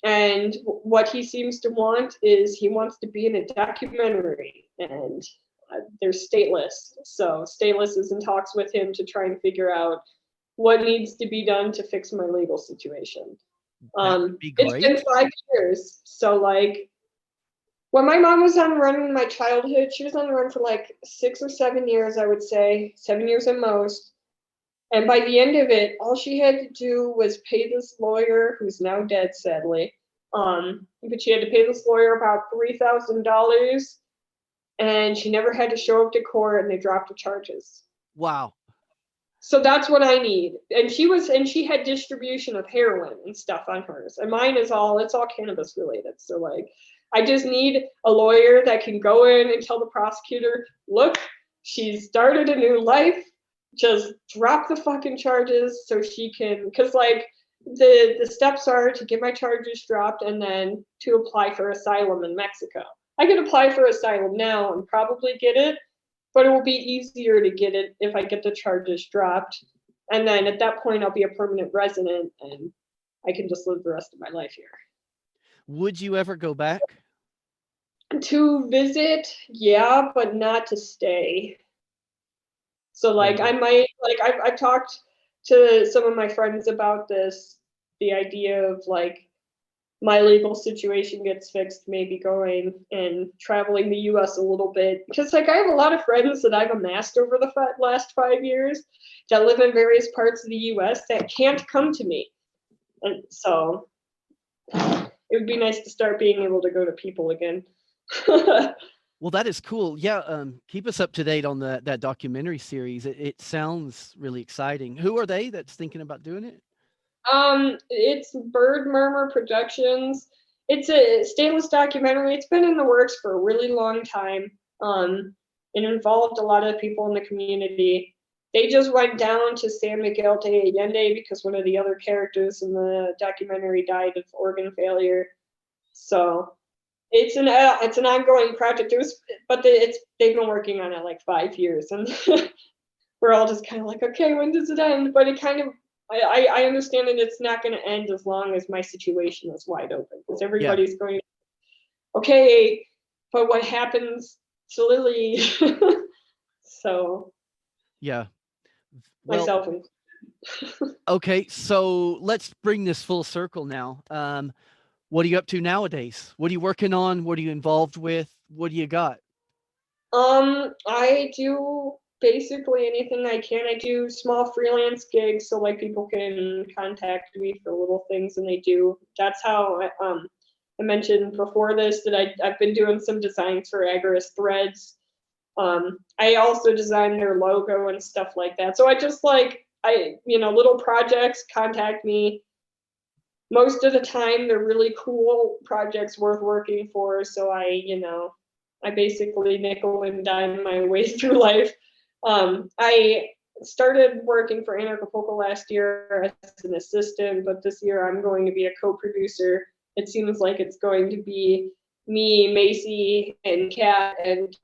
And what he seems to want is he wants to be in a documentary, and they're stateless. So stateless is in talks with him to try and figure out what needs to be done to fix my legal situation. That would be It's been great. 5 years. So like when my mom was on the run in my childhood, she was on the run for like 6 or 7 years, I would say, 7 years at most. And by the end of it, all she had to do was pay this lawyer, who's now dead, sadly. But she had to pay this lawyer about $3,000, and she never had to show up to court, and they dropped the charges. Wow. So that's what I need. And she had distribution of heroin and stuff on hers. And mine it's all cannabis related. So like I just need a lawyer that can go in and tell the prosecutor, look, she's started a new life. Just drop the fucking charges so she can, because like the steps are to get my charges dropped and then to apply for asylum in Mexico. I could apply for asylum now and probably get it, but it will be easier to get it if I get the charges dropped. And then at that point, I'll be a permanent resident and I can just live the rest of my life here. Would you ever go back? To visit, yeah, but not to stay. So like I might, like I've talked to some of my friends about this, the idea of like my legal situation gets fixed, maybe going and traveling the US a little bit. Because like I have a lot of friends that I've amassed over the last 5 years that live in various parts of the US that can't come to me. And so it would be nice to start being able to go to people again. Well, that is cool. Yeah, keep us up to date on that documentary series. It sounds really exciting. Who are they that's thinking about doing it? It's Bird Murmur Productions. It's a stateless documentary. It's been in the works for a really long time. It involved a lot of people in the community. They just went down to San Miguel de Allende because one of the other characters in the documentary died of organ failure. So it's an ongoing project. They've been working on it like 5 years, and we're all just kind of like, okay, when does it end? But it kind of, I understand that it's not going to end as long as my situation is wide open, because everybody's going, okay, but what happens to Lily? So yeah, well, myself. Okay, so let's bring this full circle now. What are you up to nowadays? What are you working on? What are you involved with? What do you got? I do basically anything I can. I do small freelance gigs, so like people can contact me for little things, and they do. That's how I mentioned before this that I've been doing some designs for Agorist Threads. I also designed their logo and stuff like that. So I just little projects, contact me. Most of the time they're really cool projects worth working for. So I basically nickel and dime my way through life. I started working for Anarchapulco last year as an assistant, but this year I'm going to be a co-producer. It seems like it's going to be me, Macy, and Kat, and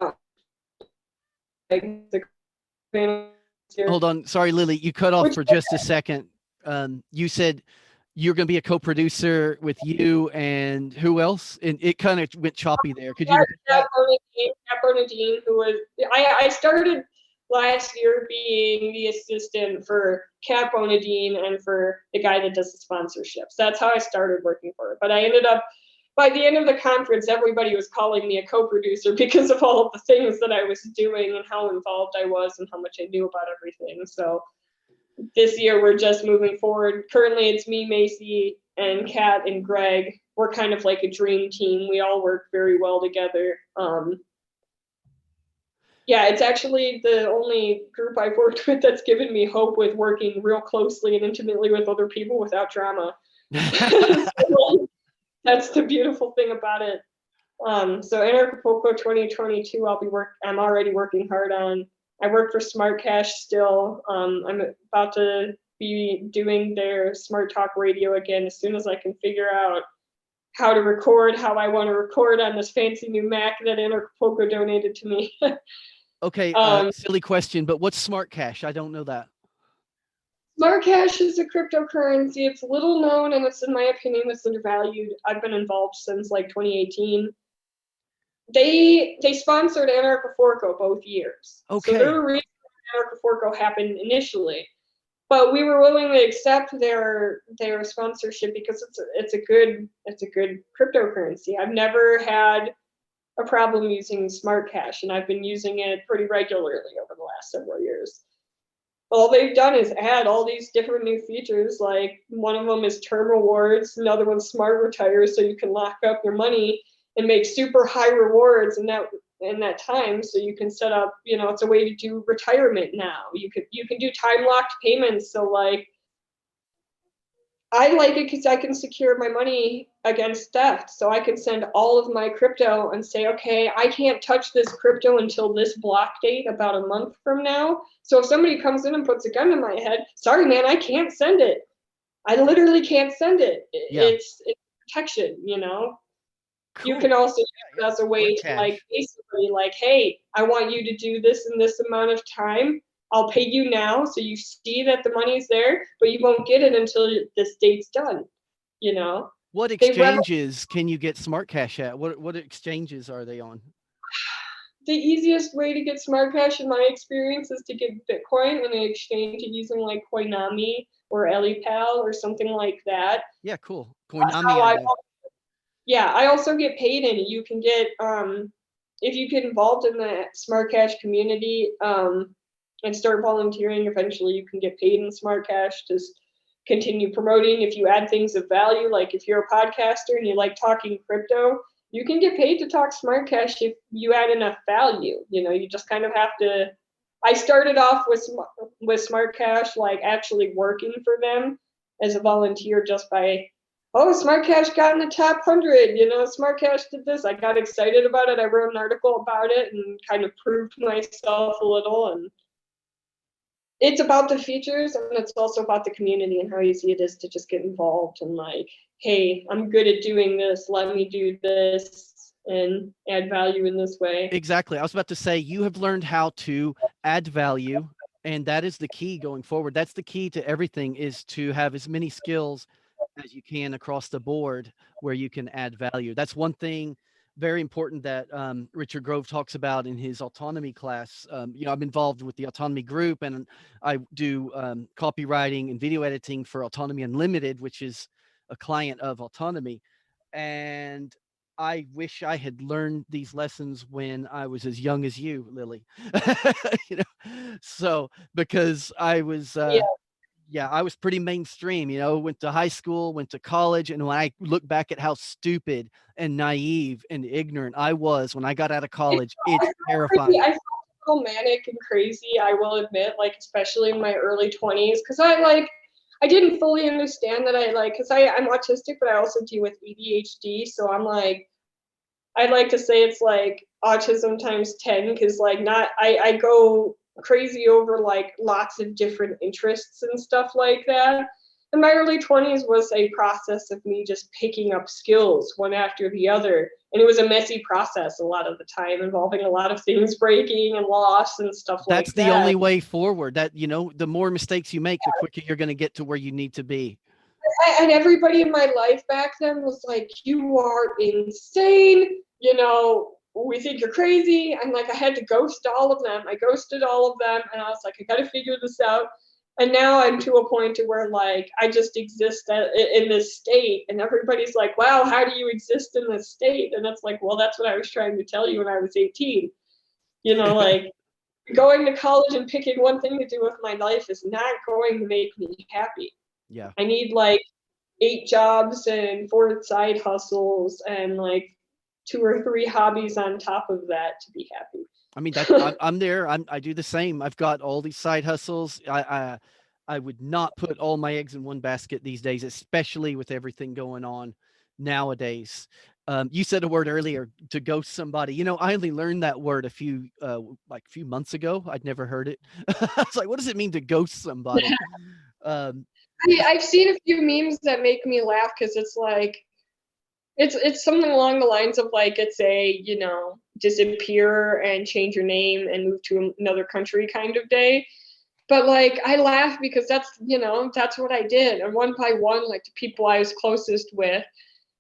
Hold on. Sorry, Lily, you cut off for just a second. You said you're going to be a co-producer with you and who else? And it kind of went choppy there. Could you repeat that? Kat Bernadine, who was I started last year being the assistant for Kat Bonadine and for the guy that does the sponsorships. That's how I started working for it. But I ended up, by the end of the conference, everybody was calling me a co-producer because of all of the things that I was doing and how involved I was and how much I knew about everything. So this year we're just moving forward. Currently it's me, Macy, and Kat and Greg. We're kind of like a dream team. We all work very well together. Yeah, it's actually the only group I've worked with that's given me hope with working real closely and intimately with other people without drama. So, that's the beautiful thing about it. So Anarchapulco 2022, I'm already working hard on. I work for Smart Cash still. I'm about to be doing their Smart Talk radio again as soon as I can figure out how to record, how I want to record on this fancy new Mac that Anarchapulco donated to me. Okay, silly question, but what's Smart Cash? I don't know that. Smart Cash is a cryptocurrency. It's little known, and it's, in my opinion, it's undervalued. I've been involved since like 2018. They sponsored Anarchapulco both years. Okay. So there were reasons Anarchapulco happened initially, but we were willing to accept their sponsorship because it's a good cryptocurrency. I've never had a problem using Smart Cash, and I've been using it pretty regularly over the last several years. All they've done is add all these different new features, like one of them is term rewards, another one's smart retire, so you can lock up your money and make super high rewards in that time. So you can set up, it's a way to do retirement now. You can do time locked payments. So like, I like it because I can secure my money against theft. So I can send all of my crypto and say, okay, I can't touch this crypto until this block date about a month from now. So if somebody comes in and puts a gun in my head, sorry, man, I can't send it. I literally can't send it. Yeah. It's protection, Cool. You can also use it as a way to like basically like, hey, I want you to do this in this amount of time. I'll pay you now, so you see that the money's there, but you won't get it until this date's done. What exchanges can you get Smart Cash at? What exchanges are they on? The easiest way to get Smart Cash, in my experience, is to get Bitcoin and exchange it using like Coinami or Elipal or something like that. Yeah, cool. Coinami. I also get paid in it. You can get if you get involved in the Smart Cash community and start volunteering, eventually you can get paid in Smart Cash to continue promoting. If you add things of value, like if you're a podcaster and you like talking crypto, you can get paid to talk Smart Cash if you add enough value. You just kind of have to. I started off with Smart Cash, like actually working for them as a volunteer, just by, Smart Cash got in the top 100. Smart Cash did this. I got excited about it. I wrote an article about it and kind of proved myself a little. And it's about the features, and it's also about the community and how easy it is to just get involved and like, hey, I'm good at doing this. Let me do this and add value in this way. Exactly. I was about to say, you have learned how to add value, and that is the key going forward. That's the key to everything, is to have as many skills as you can across the board where you can add value. That's one thing very important that Richard Grove talks about in his autonomy class. I'm involved with the autonomy group, and I do copywriting and video editing for Autonomy Unlimited, which is a client of Autonomy. And I wish I had learned these lessons when I was as young as you, Lily. So because I was I was pretty mainstream, went to high school, went to college. And when I look back at how stupid and naive and ignorant I was when I got out of college, it's terrifying. I felt a little manic and crazy, I will admit, like, especially in my early 20s, because I didn't fully understand that because I'm autistic, but I also deal with ADHD. So I'm like, I'd like to say it's like autism times 10, because I go crazy over like lots of different interests and stuff like that. And my early 20s was a process of me just picking up skills one after the other. And it was a messy process a lot of the time, involving a lot of things breaking and loss and stuff like that. That's the only way forward. That, the more mistakes you make, the quicker you're going to get to where you need to be. and everybody in my life back then was like, you are insane. You know, we think you're crazy. And like, I had to ghost all of them. I ghosted all of them. And I was like, I got to figure this out. And now I'm to a point to where like, I just exist in this state. And everybody's like, wow, how do you exist in this state? And it's like, well, that's what I was trying to tell you when I was 18. You know, like, going to college and picking one thing to do with my life is not going to make me happy. Yeah. I need like 8 jobs and 4 side hustles and like 2 or 3 hobbies on top of that to be happy. I mean, I'm there. I do the same. I've got all these side hustles. I would not put all my eggs in one basket these days, especially with everything going on nowadays. You said a word earlier, to ghost somebody. You know, I only learned that word a few months ago. I'd never heard it. It's like, what does it mean to ghost somebody? I've seen a few memes that make me laugh because it's like, it's something along the lines of like, it's a, you know, disappear and change your name and move to another country kind of day. But like, I laugh because that's, you know, that's what I did. And one by one, like the people I was closest with,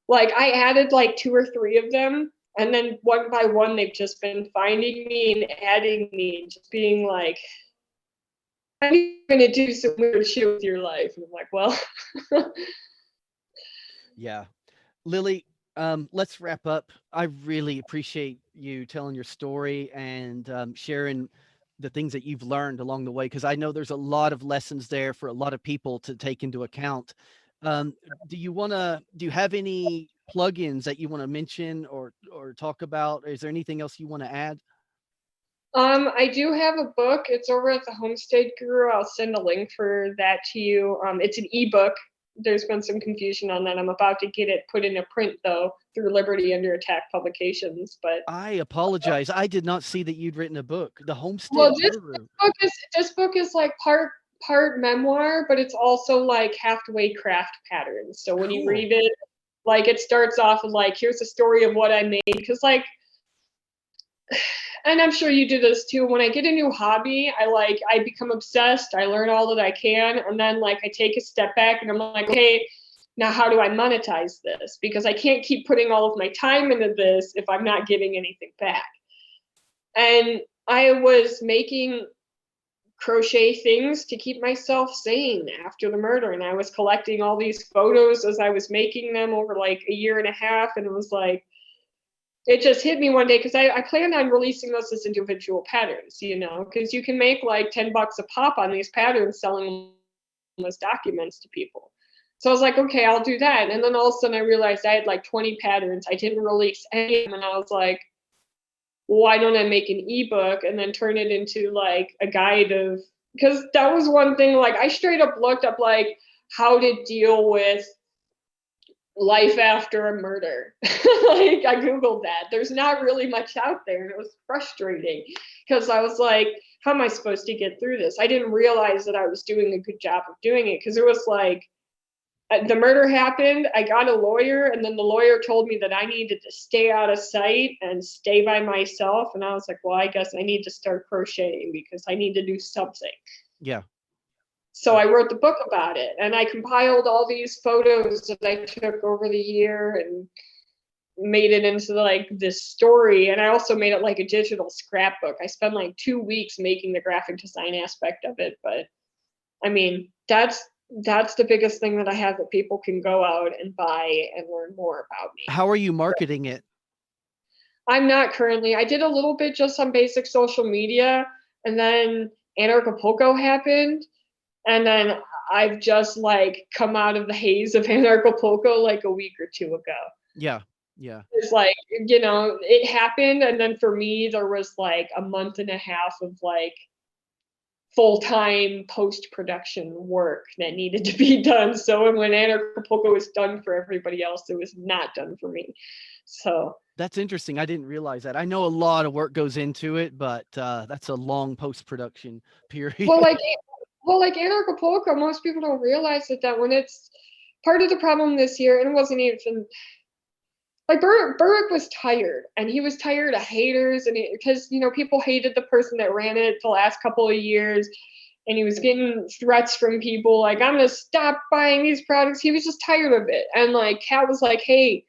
like I added like 2 or 3 of them. And then one by one, they've just been finding me and adding me and just being like, I'm going to do some weird shit with your life. And I'm like, well. Yeah. Lily, let's wrap up. I really appreciate you telling your story and sharing the things that you've learned along the way, because I know there's a lot of lessons there for a lot of people to take into account. Do you have any plugins that you want to mention or talk about? Is there anything else you want to add? I do have a book. It's over at the Homestead Guru. I'll send a link for that to you. It's an ebook. There's been some confusion on that. I'm about to get it put in a print though through Liberty Under Attack Publications. But I apologize. I did not see that you'd written a book. The Homestead well, Guru. this book is like part memoir, but it's also like halfway craft patterns. So when you Cool. read it, like it starts off with like, here's the story of what I made. Because like, and I'm sure you do this too. When I get a new hobby, I become obsessed. I learn all that I can. And then like I take a step back and I'm like, okay, now how do I monetize this? Because I can't keep putting all of my time into this if I'm not getting anything back. And I was making crochet things to keep myself sane after the murder. And I was collecting all these photos as I was making them over like a year and a half. And it was like, it just hit me one day because I planned on releasing those as individual patterns, you know, because you can make like $10 a pop on these patterns, selling them as documents to people. So I was like, okay, I'll do that. And then all of a sudden I realized I had like 20 patterns. I didn't release any of them. And I was like, why don't I make an ebook and then turn it into like a guide of, because that was one thing, like I straight up looked up like how to deal with life after a murder. Like I Googled that. There's not really much out there. And it was frustrating because I was like, how am I supposed to get through this? I didn't realize that I was doing a good job of doing it because it was like, the murder happened, I got a lawyer, and then the lawyer told me that I needed to stay out of sight and stay by myself. And I was like, well, I guess I need to start crocheting because I need to do something. Yeah. So I wrote the book about it, and I compiled all these photos that I took over the year and made it into like this story. And I also made it like a digital scrapbook. I spent like 2 weeks making the graphic design aspect of it. But I mean, that's the biggest thing that I have that people can go out and buy and learn more about me. How are you marketing it? I'm not currently. I did a little bit just on basic social media, and then Anarchapulco happened, and then I've just like come out of the haze of Anarchapulco like a week or 2 ago. Yeah. Yeah. It's like, you know, it happened, and then for me there was like a month and a half of like full-time post-production work that needed to be done. So when Anarchapulco was done for everybody else, it was not done for me. So that's interesting. I didn't realize that. I know a lot of work goes into it, but that's a long post-production period. Well, like Anarchapulco, most people don't realize that when it's part of the problem this year, and it wasn't even like Berwick was tired, and he was tired of haters, and because, you know, people hated the person that ran it the last couple of years. and he was getting threats from people like, I'm gonna stop buying these products. He was just tired of it. And like Kat was like, hey,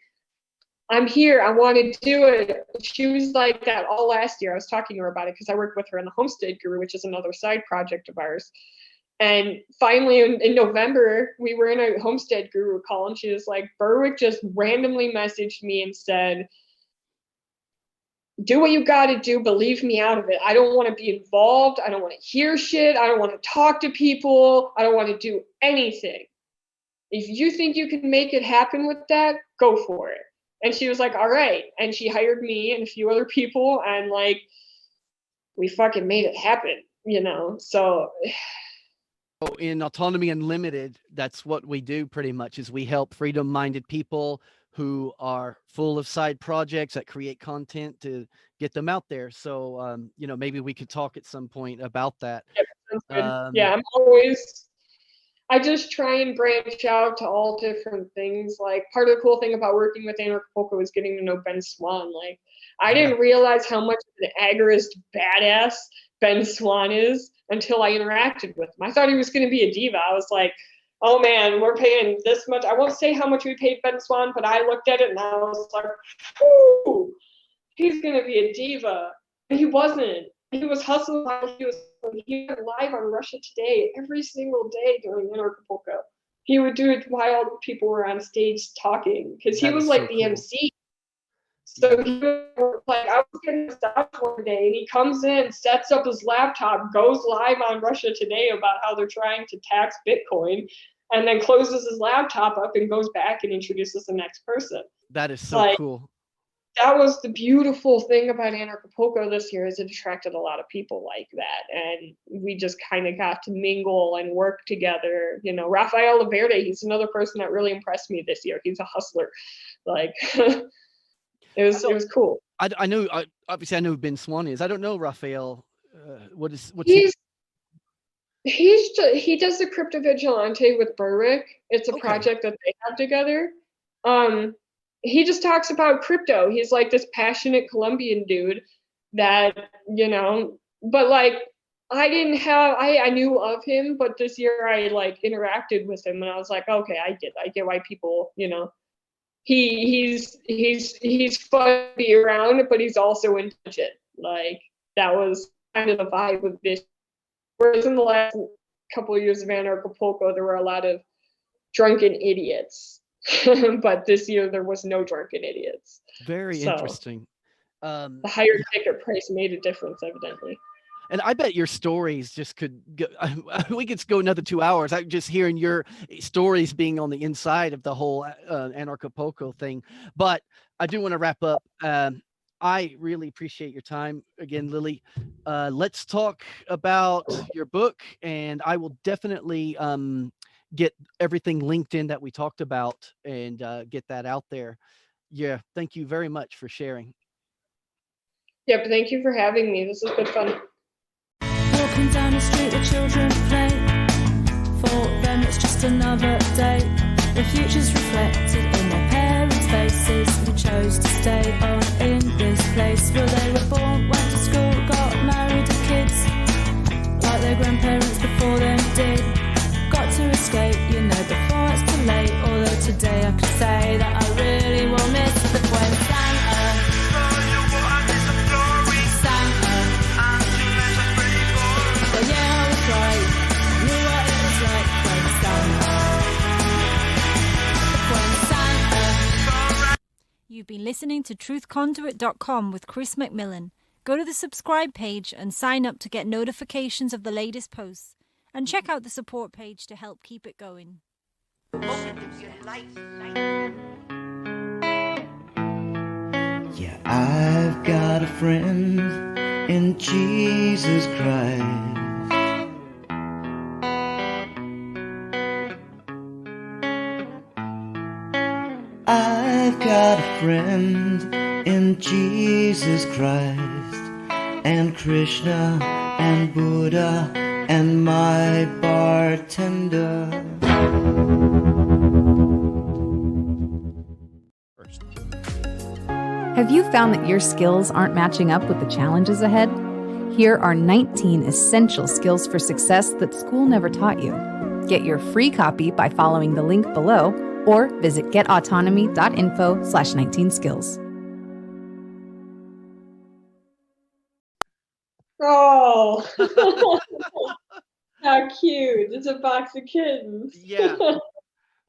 I'm here, I want to do it. She was like that all last year. I was talking to her about it because I worked with her in the Homestead Guru, which is another side project of ours. And finally in November, we were in a Homestead Guru call, and she was like, Berwick just randomly messaged me and said, do what you got to do, but leave me out of it. I don't want to be involved. I don't want to hear shit. I don't want to talk to people. I don't want to do anything. If you think you can make it happen with that, go for it. And she was like, all right. And she hired me and a few other people, and like, we fucking made it happen, you know? So in Autonomy Unlimited, that's what we do pretty much, is we help freedom-minded people who are full of side projects that create content to get them out there. So, you know, maybe we could talk at some point about that. Yeah, I just try and branch out to all different things. Like, part of the cool thing about working with Anarchapulco was getting to know Ben Swan. Like, I didn't realize how much of an agorist badass Ben Swan is until I interacted with him. I thought he was going to be a diva. I was like, oh man, we're paying this much. I won't say how much we paid Ben Swan, but I looked at it and I was like, whoo, he's going to be a diva. And he wasn't. He was hustling while he went live on Russia Today every single day during Anarchapulco. He would do it while people were on stage talking, because he was like the MC. So he was like, I was getting stopped one day, and he comes in, sets up his laptop, goes live on Russia Today about how they're trying to tax Bitcoin, and then closes his laptop up and goes back and introduces the next person. That is so cool. That was the beautiful thing about Anarchapulco this year, is it attracted a lot of people like that. And we just kind of got to mingle and work together. You know, Rafael Laverde, he's another person that really impressed me this year. He's a hustler. Like, it was cool. I know, obviously I know who Ben Swan is. I don't know Rafael. What's he does the Crypto Vigilante with Berwick. It's a project that they have together. He just talks about crypto. He's like this passionate Colombian dude that, you know, but like, I knew of him, but this year I like interacted with him and I was like, okay, I get why people, you know, he's fun to be around, but he's also intelligent. Like, that was kind of the vibe of this. Whereas in the last couple of years of Anarchapulco, there were a lot of drunken idiots. But this year there was no drunken idiots. Very interesting. The higher ticket price made a difference, evidently. And I bet your stories just could go, we could go another 2 hours. I'm just hearing your stories being on the inside of the whole Anarchapulco thing. But I do want to wrap up. I really appreciate your time again, Lily. Let's talk about your book, and I will definitely get everything linked in that we talked about and get that out there. Yeah, thank you very much for sharing. Yep, thank you for having me. This has been fun. Walking down the street where children play, for them it's just another day. The future's reflected in their parents' faces, who chose to stay on in this place where they were born, went to school, got married, and kids, like their grandparents before them did. Got to escape, you know, before it's too late. Although today I could say that I really will miss the when Santa. But yeah, I was right. Knew what it was like when Santa. You've been listening to truthconduit.com with Chris McMillan. Go to the subscribe page and sign up to get notifications of the latest posts. And check out the support page to help keep it going. Yeah, I've got a friend in Jesus Christ. I've got a friend in Jesus Christ, and Krishna and Buddha and my bartender. Have you found that your skills aren't matching up with the challenges ahead? Here are 19 essential skills for success that school never taught you. Get your free copy by following the link below or visit getautonomy.info/19skills. Oh, how cute. It's a box of kittens. Yeah.